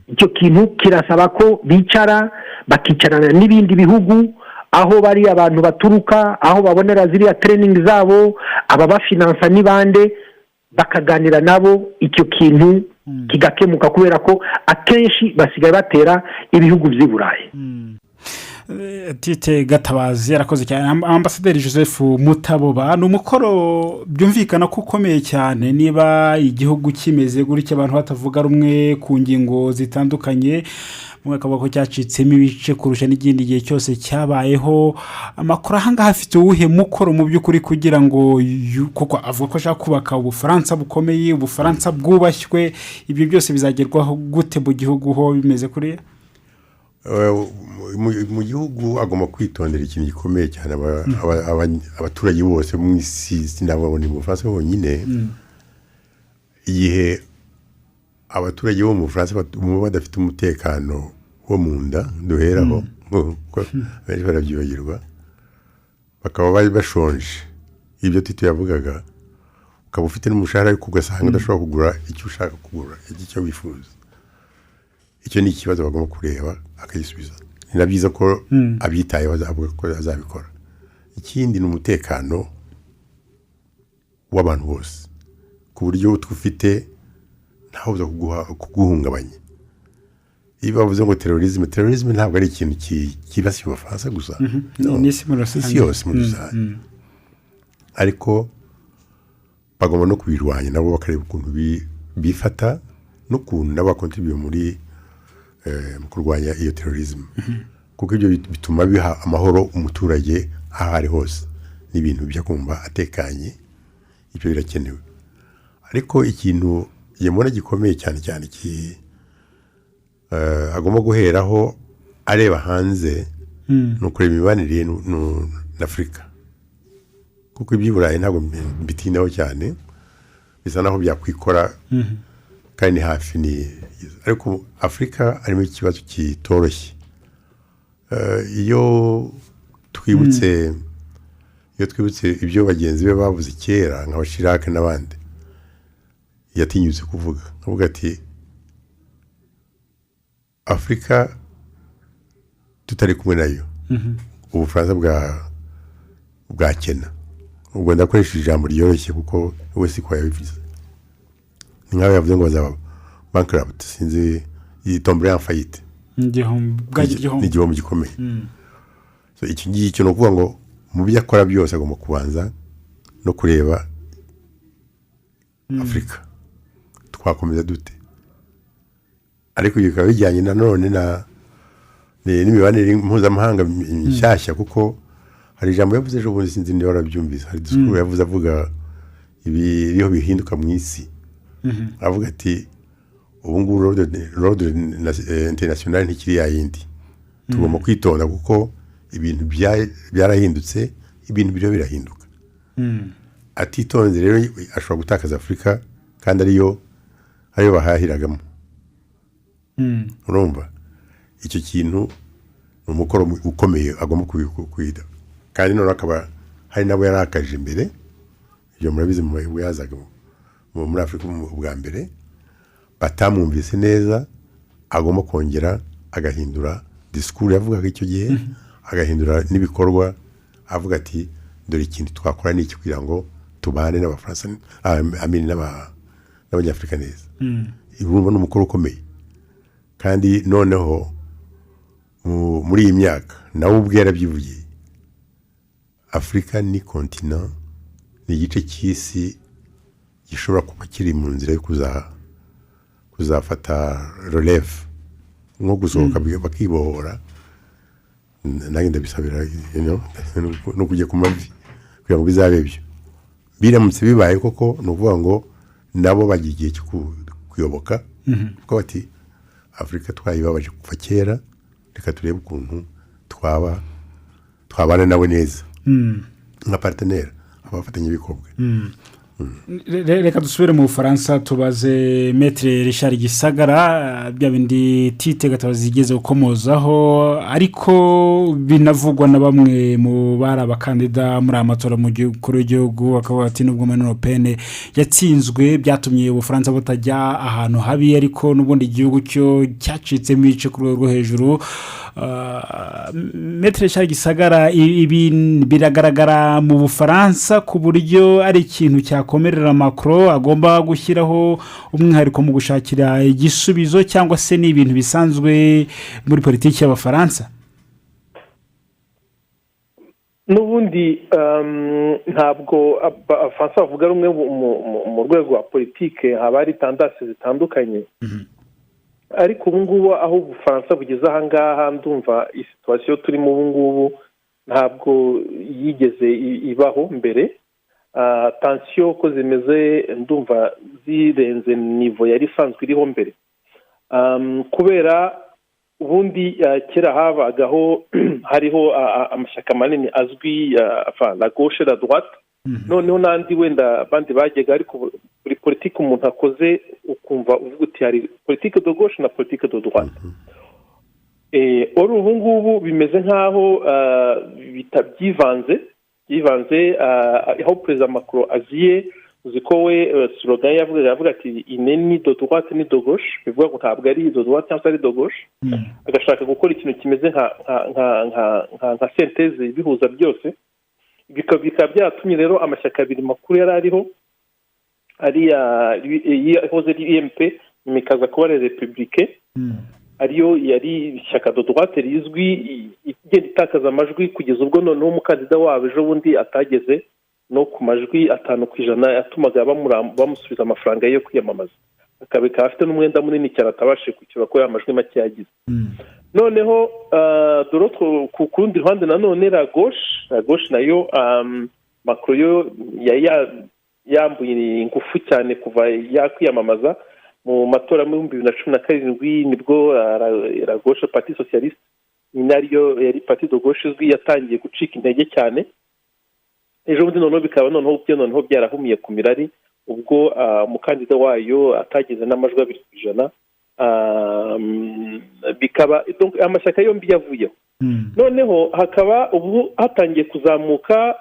Icyo kintu kirasaba ko bicara bakicarana n'ibindi bihugu aho bari abantu baturuka, aho babonera ziriya training zabo, ababafinansa n'ibande, bakaganira nabo, icyo kintu kigakemuka, kubera ko akenshi basigaye batera ibihugu by'i Burayi. Tite Gatabazi yarakoze cyane. Ambasaderi Joseph Mutaboba, ni umukoro byumvikana ko ukomeye cyane niba igihugu kimeze gutya, abantu batavuga rumwe ku ngingo zitandukanye, umwe akavuga ko cyacitsemo ibice kurusha n'igindi gihe cyose cyabayeho. Amakuru ahangaha afite uwuhe mukoro mu by'ukuri kugira ngo, kuko avuga ko ashaka kubaka Ubufaransa bukomeye, Ubufaransa bwubashywe, ibyo byose bizagerwaho gute mu gihugu ho bimeze kuriya? Mu gihugu agomba kwitondera ikintu gikomeye cyane. Abaturage bose mu isi sinababona mu Bufaransa honyine, igihe abaturage bo mu Bufaransa badafite umutekano wo mu nda duheraho, benshi barabyibagirwa, bakaba bari bashonje, ibyo Tito yavugaga, ukaba ufite n'umushahara ariko ugasanga udashobora kugura icyo ushaka kugura, icyo wifuza. Icyo ni ikibazo bagomba kureba akagisubiza. Ni na byiza ko abyitayeho azavuga ko azabikora. Ikindi ni umutekano w'abantu bose, ku buryo twufite ntaho uza kuguhungabanya. Iyo bavuze ngo terorisme ntabwo ari ikintu kibasiye Abafaransa gusa, isi yose muri rusange. Ariko bagomba no kubirwanya nabo, bakareba ukuntu bifata n'ukuntu nabo bakontribuye muri mu kurwanya iyo terorisme, kuko ibyo bituma biha amahoro umuturage aho ari hose, n'ibintu byo kumva atekanye, ibyo birakenewe. Ariko ikintu yemona gikomeye cyane cyane agomba guheraho areba hanze, no kureba imibanire n'Afurika, kuko iby'Iburayi ntabwo mbitinaho cyane, bisa naho byakwikora kandi hafi ni, ariko Afurika harimo ikibazo kitoroshye. Iyo twibutse ibyo bagenzi be bavuze kera nka Chirac n'abandi, yatinyutse kuvuga ati Afurika tutari kumwe nayo Ubufaransa bwakena. Ubwo ndakoresha ijambo ryoroshye kuko we siko yabivuze. Ni nkaho yavuze ngo bazaba bankrupt, sinzi yitombre en faillite, igihombo gikomeye. So iki ngiki no kuvuga ngo mu byo akora byose agomba kubanza no kureba Afurika twakomeza dute. Ariko bikaba bijyanye nanone n'imibanire mpuzamahanga nshyashya, kuko hari ijambo yavuze ejo bundi, sinzi niba warabyumvise, hari disikuru yavuze avuga ibiriho bihinduka mu isi. Avuga ati ubu ngubu road international ntikiri yayindi, tugomba kwitonda kuko ibintu byarahindutse, ibintu biriho birahinduka. Atitonze rero ashobora gutakaza Afurika kandi ariyo bahahiragamo. Urumva icyo kintu ni umukoro ukomeye agomba kwida, kandi none akaba hari nabo yarakaje imbere. Ibyo murabizi mu yazaga muri Afurika bwa mbere batamwumvise neza, agomba kongera agahindura disikuru yavugaga icyo gihe, agahindura n'ibikorwa, avuga ati dore ikintu twakora ni iki kugira ngo tubane n'Abafaransa n'Abanyafurika neza. Urumva ni umukoro ukomeye, kandi noneho muri iyi myaka nawe ubwe yarabyivugiye, Afurika ni kontinent, ni igice cy'isi gishobora kuba kiri mu nzira yo kuzafata relève, nko gusohoka bakibohora nanjye ndabisabira no kujya ku mavi kugira ngo bizabe byo biramutse bibaye koko ni ukuvuga ngo nabo bagira igihe cyo kuyoboka kuko bati afurika twayibabaje kuva kera reka turebe ukuntu twabana nawe neza nka parteneri abafatanyabikorwa. reka dusubire mu Bufaransa tubaze Maître Richard Gisagara bya bindi Tite Gatabazi zigeze gukomozaho ariko binavugwa na bamwe mu bari abakandida muri amatora mu gihugu w'igihugu bakavuga ati nubwo Union Européenne yatsinzwe byatumye Ubufaransa butajya ahantu habi ariko n'ubundi igihugu cyo cyacitsemo ibice ku rwego rwo hejuru. Maître Richard Gisagara ibi biragaragara mu Bufaransa ku buryo ari ikintu cyakomerera Macron agomba gushyiraho umwihariko mu gushakira igisubizo cyangwa se ni ibintu bisanzwe muri politiki y'Abafaransa. n'ubundi ntabwo Abafaransa bavuga rumwe mu rwego rwa politiki haba hari tendance zitandukanye ariko ubu ngubu aho Ubufaransa bugeze aha ngaha ndumva isituwasiyo turimo ubu ngubu ntabwo yigeze ibaho mbere. Tansiyo ko zimeze ndumva zirenze nivo yari isanzwe iriho mbere kubera ubundi kera habagaho hariho amashyaka manini azwi la gauche la droite noneho n'andi wenda abandi bajyaga ariko buri politiki umuntu akoze ukumva uvuga uti hari politiki de gauche na politiki de droite. Ubu ngubu bimeze nk'aho bitabyivanze aho perezida Macron aziye uzi ko we slogan yavuga ati ineni de droite ni de gauche bivuga ngo ntabwo ari de droite cyangwa ari de gauche agashaka gukora ikintu kimeze nka synthèse bihuza byose bikaba byatumye rero amashyaka abiri makuru yari ariho ari yahoze ari UMP imikaza kuba les Républicains ariyo yari ishyaka de droite rizwi igenda itakaza amajwi kugeza ubwo noneho umukandida wabo ejo bundi atageze no ku majwi 5% yatumaga bamusubiza amafaranga yo kwiyamamaza akabika afite n'umwenda munini cyane atabashe kwishyura ko amajwi make yagize. Noneho dorotro ku kundi ruhande nanone la gauche nayo Macron yo yambuye ingufu cyane kuva yakwiyamamaza mu matora mu 2017 nibwo la gauche parti socialiste inariyo yari parti de gauche izwi yatangiye gucika intege cyane ejo bundi noneho bikaba noneho byarahumiye ku mirari ubwo umukandida wayo atageze n'amajwi 2%. Bikaba donc amashyaka yombi yavuyeho noneho hakaba ubu hatangiye kuzamuka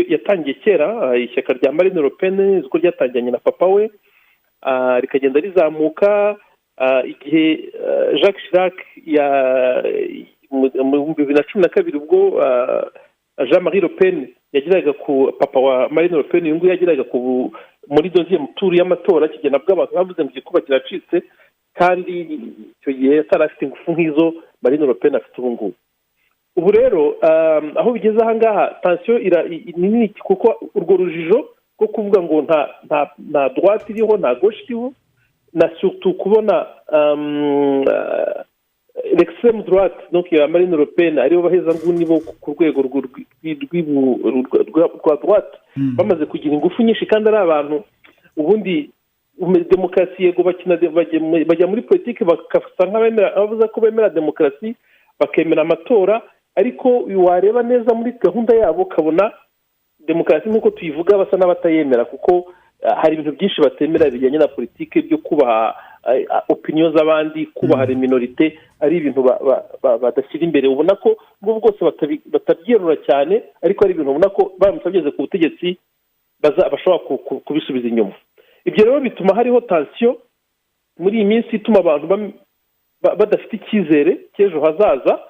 yatangiye kera ishyaka rya Marine Le Pen ziko ryatangiranye na papa we rikagenda rizamuka igihe Jacques Chirac mu 2012 ubwo Jean-Marie Le Pen yagiraga ku papa wa Marine Le Pen yungu yagiraga ku muri deuxième tour y'amatora kigena bw'abantu bavuze ngo igikuba kiracitse kandi icyo gihe atarafite ingufu nk'izo Marine Le Pen afite ubu rero aho bigeze aha ngaha tension nini kuko urwo rujijo ko kuvuga ngo nta droite iriho nta gauche iriho na surtout kubona l'extrême droite donc ya Marine Le Pen aribo baheza nguni bo ku rwego rwa droite bamaze kugira ingufu nyinshi kandi ari abantu ubundi demokarasi yego bajya muri politiki bakafata nk'abemera abavuze ko bemera demokarasi bakemera amatora ariko wareba neza muri gahunda yabo kabona demokarasi nk'uko tuyivuga basa n'abatayemera kuko hari ibintu byinshi batemera bijyanye na politiki byo kubaha opinion z'abandi kubaha minorite ari ibintu badashyira imbere ubona ko ngo bwose batabyerura cyane ariko ari ibintu ubona ko bamusabye ku butegetsi bashobora kubisubiza inyuma. Ibyo rero bituma hariho tension muri iyi minsi ituma abantu badafite icyizere cy'ejo hazaza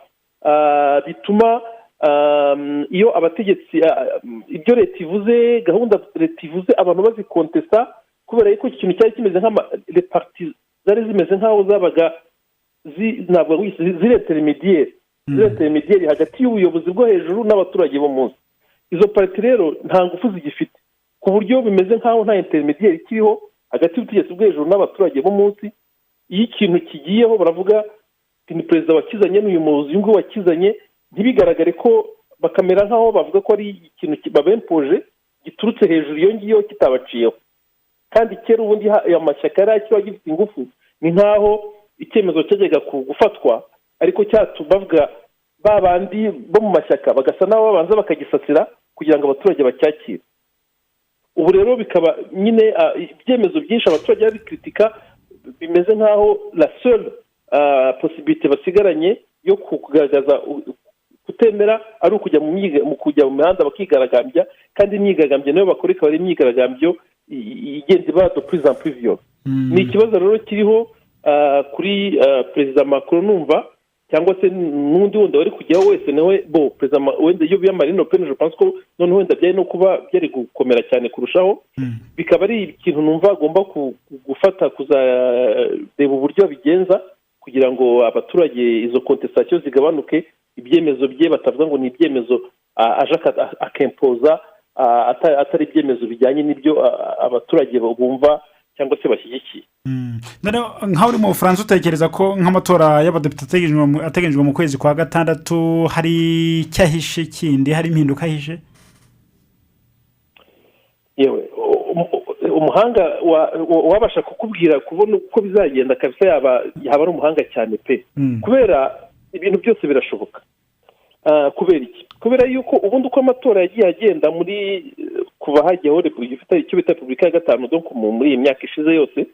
bituma iyo abategetsi ibyo leta ivuze gahunda leta ivuze abantu bazikontesta kubera yuko ikintu cyari kimeze les partis zari zimeze nkaho zabaga ntabwo ziri intermediaire hagati y'ubuyobozi bwo hejuru n'abaturage bo munsi. Izo parti rero nta ngufu zigifite ku buryo bimeze nkaho nta intermediaire kiriho hagati y'ubutegetsi bwo hejuru n'abaturage bo munsi. Iyo ikintu kigiyeho baravuga ni perezida wakizanye n'uyu muyobozi ngo wakizanye ntibigaragare ko bakamera nk'aho bavuga ko ari ikintu babempoje giturutse hejuru iyo ngiyo kitabaciyeho. Kandi kera ubundi amashyaka yari akiri agifite ingufu, ni nk'aho icyemezo cyajyaga gufatwa ariko bavuga ba bandi bo mu mashyaka bagasa n'aho babanza bakagisasira kugira ngo abaturage bacyakire. Ubu rero bikaba nyine ibyemezo byinshi abaturage babikritika, bimeze nk'aho la seule possibilité basigaranye yo kugaragaza kutemera ari ukujya mu kujya mu mihanda bakigaragambya, kandi imyigaragambyo nayo bakora ikaba ari imyigaragambyo igenda iba de plus en plus violente. Ni ikibazo rero kiriho kuri perezida Macron numva, cyangwa se n'undi wundi wari kujyaho wese nawe perezida wenda iyo biyamara Marine Le Pen, je pense ko noneho wenda byari no kuba byari gukomera cyane kurushaho. Bikaba ari ikintu numva agomba gufata kuzareba uburyo bigenza kugira ngo abaturage izo contestation zigabanuke, ibyemezo bye batavuga ngo ni ibyemezo aje akempoza, atari ibyemezo bijyanye n'ibyo abaturage bumva cyangwa se bashyigikiye. nk'aho uri mu Bufaransa utekereza ko nk'amatora y'abadepite ateganyijwe mu kwezi kwa gatandatu hari icyahishe kindi, hari impinduka ahishe? yewe umuhanga wabasha kukubwira kubona uko bizagenda kabisa yaba ari umuhanga cyane pe, kubera ibintu byose birashoboka. Kubera iki? Kubera yuko ubundi uko amatora yagiye agenda muri kuva hajyaho icyo bita repubulika ya gatanu muri iyi myaka ishize yose,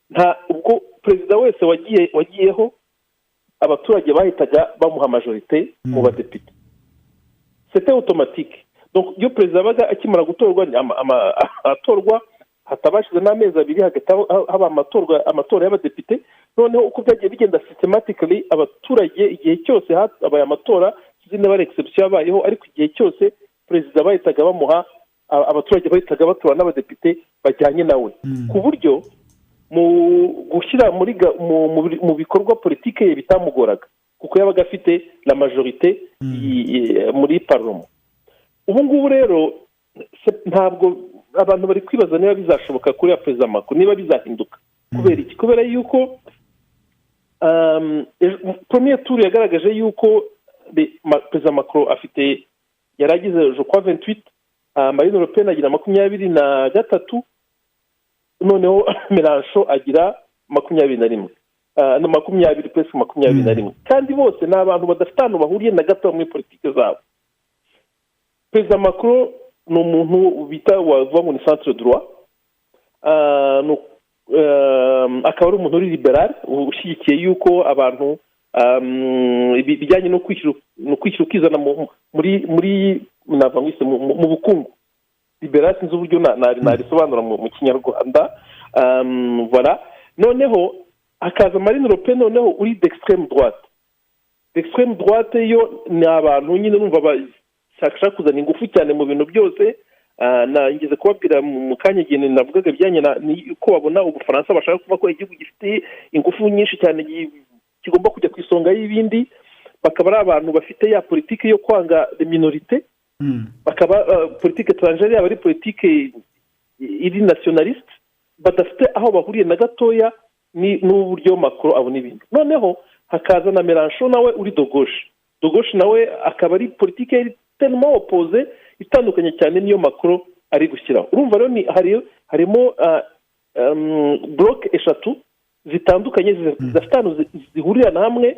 nta ubwo perezida wese wagiyeho abaturage bahitaga bamuha majorite mu badepite, c'était automatique. Donc iyo perezida abaga akimara gutorwa atorwa hatabashize n'amezi abiri hagati haba amatora y'abadepite. Noneho uko byagiye bigenda systematically abaturage igihe cyose habaye amatora, zine bari exception yabayeho, ariko igihe cyose perezida bahitaga bamuha, abaturage bahitaga batora n'abadepite bajyanye nawe, ku buryo mu gushyira mu bikorwa politike ye bitamugoraga kuko yabaga afite la majorite muri parlement. Ubu ngubu rero ntabwo abantu bari kwibaza niba bizashoboka kuri perezida Macron, niba bizahinduka. Kubera iki? Kubera yuko premier tour yagaragaje yuko perezida Macron afite yaragize je crois 28, Marine Le Pen agira 23, noneho Mélenchon agira 21 na 20 presque 21, kandi bose ni abantu badafite ahantu bahuriye na gato muri politike zabo. Perezida Macron ni umuntu bita wavuga ngo ni centre droit, akaba ari umuntu uri liberal ushyigikiye yuko abantu bijyanye no kwishyura ukizana muri mu bukungu. Liberal sinzi uburyo narisobanura mu kinyarwanda. Voilà. Noneho hakaza Marine Le Pen noneho uri d'extrême droite. D'extrême droite yo ni abantu nyine numva bashaka kuzana ingufu cyane mu bintu byose. Nangeze kubabwira mu kanya igihe navugaga bijyanye ko babona Ubufaransa bashaka kuvuga ko igihugu gifite ingufu nyinshi cyane kigomba kujya ku isonga y'ibindi. Bakaba ari abantu bafite ya politiki yo kwanga minorite, bakaba politiki étrangère yaba ari politiki iri nationaliste, badafite aho bahuriye na gatoya n'uburyo Macron abona ibintu. Noneho hakaza na Mélenchon nawe uri de gauche nawe akaba ari politiki tellement opposée, itandukanye cyane niyo Macron ari gushyiraho. Urumva rero harimo bloc eshatu zitandukanye zifite ahantu zihurirana hamwe,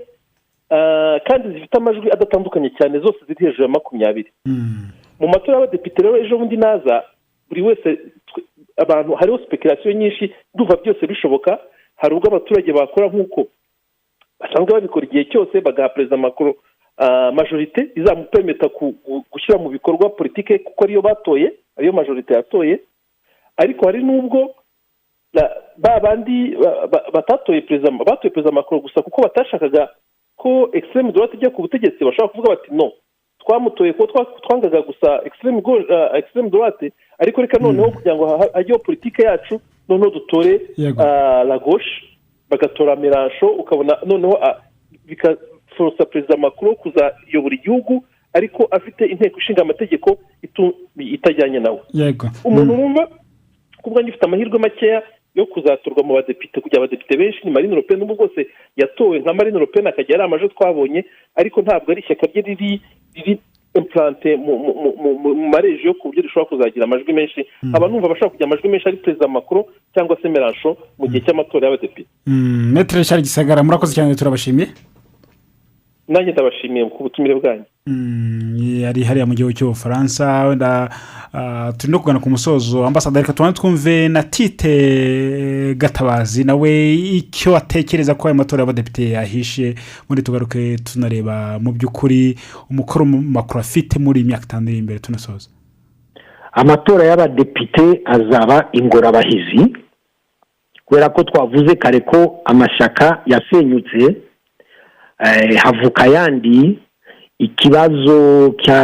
kandi zifite amajwi adatandukanye cyane, zose ziri hejuru ya 20. Mu matora y'abadepite rero ejo bundi naza, buri wese abantu hariho speculation nyinshi, duva byose bishoboka. Hari ubwo abaturage bakora nk'uko basanzwe babikora igihe cyose, bagaha perezida Macron majorite izamupemeta gushyira mu bikorwa politike kuko ariyo batoye, ariyo majorite yatoye. Ariko hari n'ubwo bandi batoye perezida Macron gusa kuko batashakaga ko extreme droite ijya ku butegetsi, bashaka kuvuga bati no, twamutoye ko twangaga gusa extreme droite, ariko reka noneho kugira ngo hajyeho politike yacu noneho dutore la gauche, bagatora Mélenchon. Ukabona noneho bikaforosa perezida Macron kuzayobora igihugu ariko afite inteko ishinga amategeko itajyanye nawe. Umuntu wumva kubwa ngifite amahirwe makeya yo kuzatorwa mu badepite kugira abadepite benshi ni Marine Le Pen n'ubwo bwose yatowe nka Marine Le Pen akajya ari amajwi twabonye ariko ntabwo ari ishyaka rye riri implante mu marejo ku buryo rishobora kuzagira amajwi menshi aba numva bashaka kugira amajwi menshi ari Perezida Macron cyangwa se Mélenchon mu gihe cy'amatora y'abadepite. Maître Charles Gisagara murakoze cyane turabashimiye. Nanjye ndabashimiye ku butumire bwanyu. Yari hariya mu gihugu cy'Ubufaransa wenda turi no kugana ku musozo ambasaderi Katwana twumve na Tite Gatabazi nawe icyo atekereza ko aya matora y'abadepite yahishe muri tugaruke tunareba mu by'ukuri umukoro Macron afite muri imyaka 5 iri imbere tunasoza. Amatora y'abadepite azaba ingorabahizi kubera ko twavuze kare ko amashaka yasenyutse havuka yandi ikibazo cya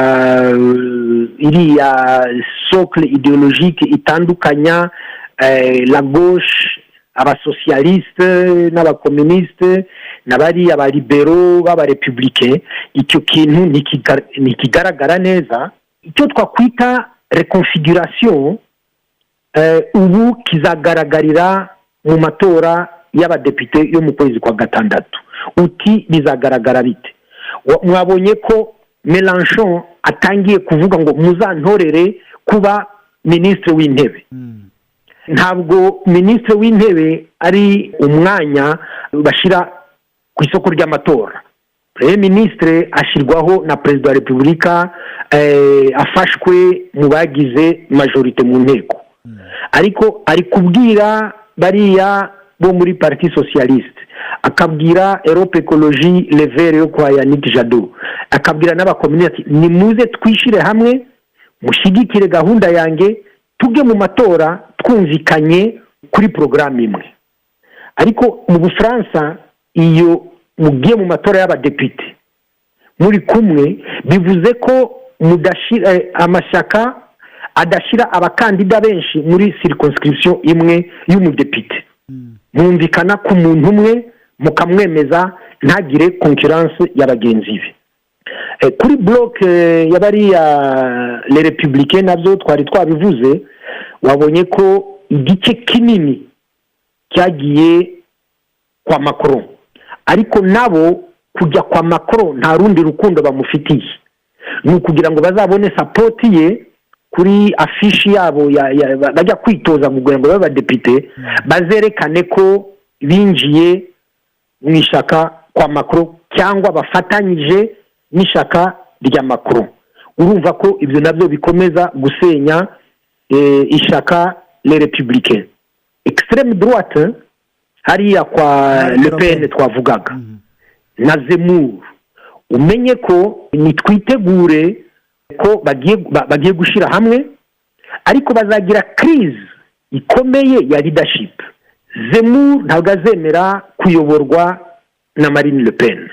iriya socle idéologique itandukanya la gauche abasocialiste n'abakomuniste n'abari abalibero b'abarepublicain icyo kintu nikigaragara neza icyo twakwita reconfiguration ubu kizagaragarira mu matora y'abadepite yo mu kwezi kwa gatandatu uti bizagaragara bite mwabonye ko Mélenchon atangiye kuvuga ngo muzantorere kuba ministre w'intebe ntabwo ministre w'intebe ari umwanya bashira ku isoko ry'amatora premier ministre ashirwaho na president wa Republika afashwe mu bagize majorité mu nteko ariko ari kubwira bariya bo muri parti socialiste akabwira Europe Ecologie Les Verts yo kwa Yannick Jadot akabwira n'abakomuniti ni muze twishire hamwe mushigikire gahunda yange tuge mu matora twumvikanye kuri programme imwe ariko mu Bufaransa iyo mugiye mu matora y'abadepite muri kumwe bivuze ko mudashira amashaka adashira abakandida benshi muri circonscription imwe y'umudepite mwumvikana ku muntu umwe mukamwemeza ntagire concurrence y'abagenzi be kuri bloc y'abariya les républicains nabyo twari twabivuze wabonye ko igice kinini cyagiye kwa Macron ariko nabo kujya kwa Macron nta rundi rukundo bamufitiye ni ukugira ngo bazabone support ye kuri afishi yabo bajya kwitoza mu rwego rw'abadepite bazerekane ko binjiye mu ishaka kwa Macron cyangwa bafatanyije n'ishaka rya Macron urumva ko ibyo nabyo bikomeza gusenya ishaka les républicains extrême droite hariya kwa Le Pen twavugaga na Zemmour umenye ko nitwitegure ko bagiye gushira hamwe ariko bazagira crise ikomeye ya leadership Zemmour ntabwo azemera kuyoborwa na Marine Le Pen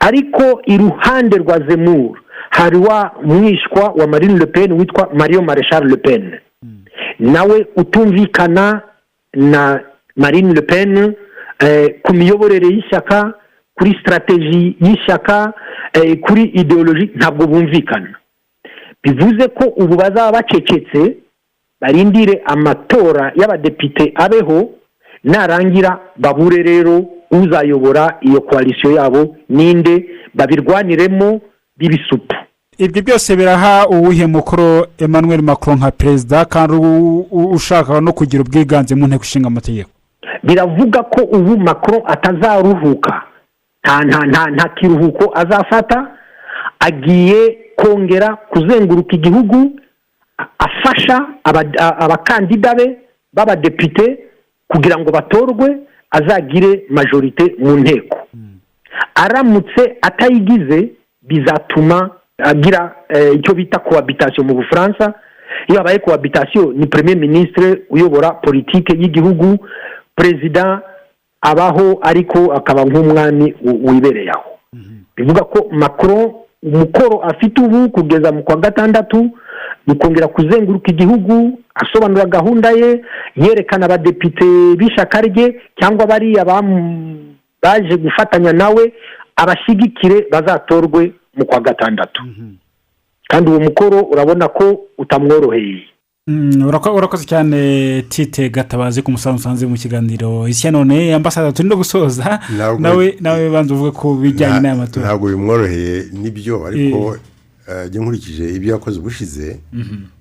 ariko iruhande rwa Zemmour hari wa mwishwa wa Marine Le Pen witwa Marion Maréchal Le Pen nawe utumvikana na Marine Le Pen ku miyoborere y'ishyaka kuri strategy y'ishyaka kuri ideologie ntabwo bumvikana bivuze ko ubu bazaba bacecetse barindire amatora y'abadepite abeho narangira babure rero uzayobora iyo coalition yabo ninde babirwaniremo bibisupu ibyo byose biraha uwuhe mukoro Emmanuel Macron nka president kandi ushaka no kugira ubwiganze mu nteko ishinga amategeko biravuga ko ubu Macron atazaruhuka nta kiruhuko azafata agiye kongera kuzenguruka igihugu afasha abakandida be b'abadepite kugira ngo batorwe azagire majorite mu nteko aramutse atayigize bizatuma agira icyo bita cohabitation mu Bufaransa iyo abaye cohabitation ni premier ministre uyobora politique y'igihugu president abaho ariko akaba nk'umwami wibereye aho bivuga ko Macron umukoro afite ubu kugeza mu kwa gatandatu bikongera kuzenguruka igihugu asobanura gahunda ye yerekana abadepite b'ishaka rye cyangwa bari baje gufatanya nawe abashigikire bazatorwe mu kwa gatandatu kandi uwo mukoro urabona ko utamworoheye urakoze cyane Tite Gatabazi ku musanzu usanze mu kiganiro isi none ambasada turi no gusoza nawe banza uvuge ku bijyanye n'aya matora. Ntabwo bimworoheye nibyo ariko njye nkurikije ibyo yakoze ubushize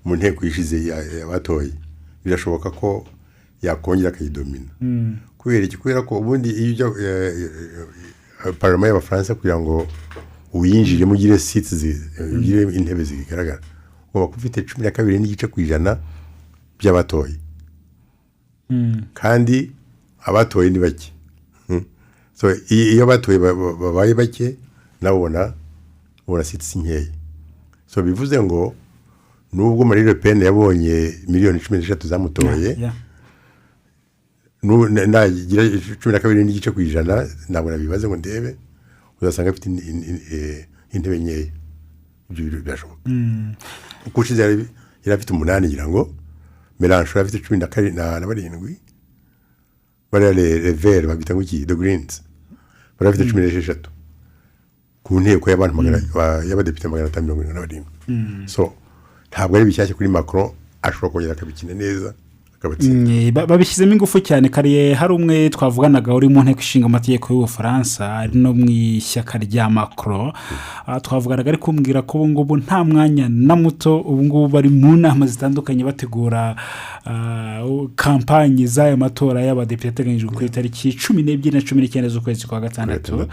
mu nteko ishize y'abatoye birashoboka ko yakongera akayidomina kubera ko ubundi iyo parlement y'abafaransa kugira ngo uyinjire mugire seats ugire intebe zigaragara uba ufite 12% by'abatoye kandi abatoye ni bake so iyo abatoye babaye bake nabona seats nkeya so bivuze ngo nubwo Marine Le Pen yabonye miliyoni 13 zamutoye nagira 12% ntabwo nabibaze ngo ndebe uzasanga afite intebe nkeya ibyo birashoboka ukushize yari afite 8 ngira ngo Mélenchon afite 17 bari les verts babita ngo iki the greens bari afite 16 ku nteko y'abantu y'abadepite 527 so ntabwo ari bishyashye kuri Macron ashobora kongera akabikina neza babishyizemo ingufu cyane kariye hari umwe twavuganaga uri mu nteko ishinga amategeko y'Ubufaransa ari no mu ishyaka rya Macron twavuganaga ari kumbwira ko ubu ngubu nta mwanya na muto ubu ngubu bari mu nama zitandukanye bategura kampanye z'aya matora y'abadepite ateganyijwe ku itariki 12 na 19 z'ukwezi kwa gatandatu.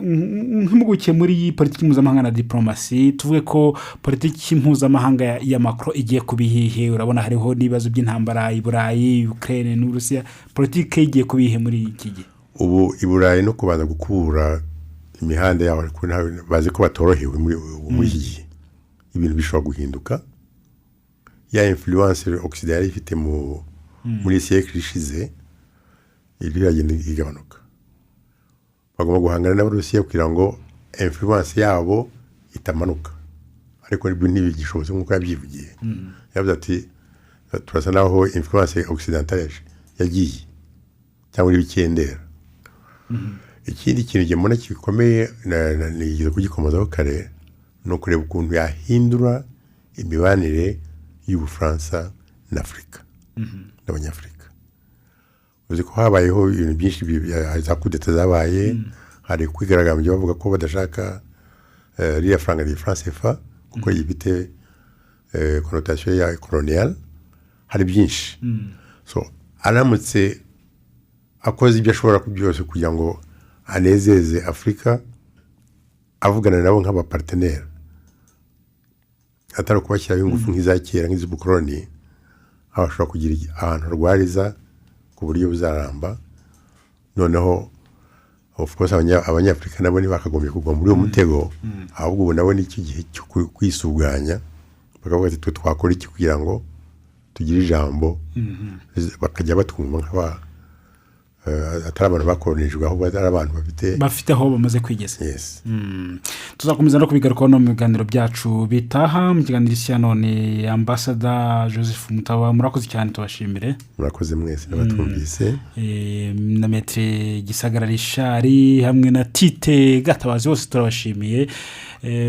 Nk'impuguke muri politiki mpuzamahanga na diplomasi tuvuge ko politiki mpuzamahanga ya Macron igiye kubihihe urabona hariho n'ibibazo by'intambara i Burayi Ukraine n'Urusiya politiki igiye kubihe muri iki gihe ubu i Burayi no kubanza gukura imihanda yaho bazi ko batorohewe muri iki gihe ibintu bishobora guhinduka ya influence occidentale ifite muri siècle ishize iragenda igabanuka bagomba guhangana n'Abarusiya kugira ngo influence yabo itamanuka ariko ntibigishobotse nk'uko yabyivugiye yavuze ati turasa naho influence occidentale yagiye cyangwa ibikendera ikindi kintu gimona kikomeye nigeze kugikomozaho kare no kureba ukuntu yahindura imibanire y'Ubufaransa na Afurika n'Abanyafurika uzi ko habayeho ibintu byinshi za kudeta zabaye hari kwigaragambya bavuga ko badashaka riya franga de France CFA kuko yibite connotation ya colonial hari byinshi so aramutse akoze ibyo ashobora byose kugira ngo anezeze Afurika avugana nabo nk'abapartenaire atari kubashyiraho ingufu nk'iza kera nk'iz'ubukoloni abashobora kugira ahantu rwariza ku buryo buzaramba noneho of course abanyafurika nabo ntibakagombye kugwa muri uwo mutego ahubwo ubu nabo n'iki gihe cyo kwisuganya bakavuga ati twakora iki kugira ngo tugire ijambo bakajya batwumva nk'aba atari abantu bakoronijwe ahubwo ari abantu bafite aho bamaze kwigeza. Yes. Tuzakomeza no kubigarukaho no mu biganiro byacu bitaha mu kiganiro isi none ambasada Joseph Mutawa murakoze cyane tubashimire. Murakoze mwese n'abatumvise na Maître Gisagara Richard hamwe na Tite Gatabazi bose turabashimiye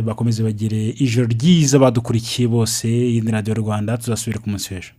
bakomeze bagire ijoro ryiza badukurikiye bose y'indi Radio Rwanda tuzasubira ku munsi w'ejo.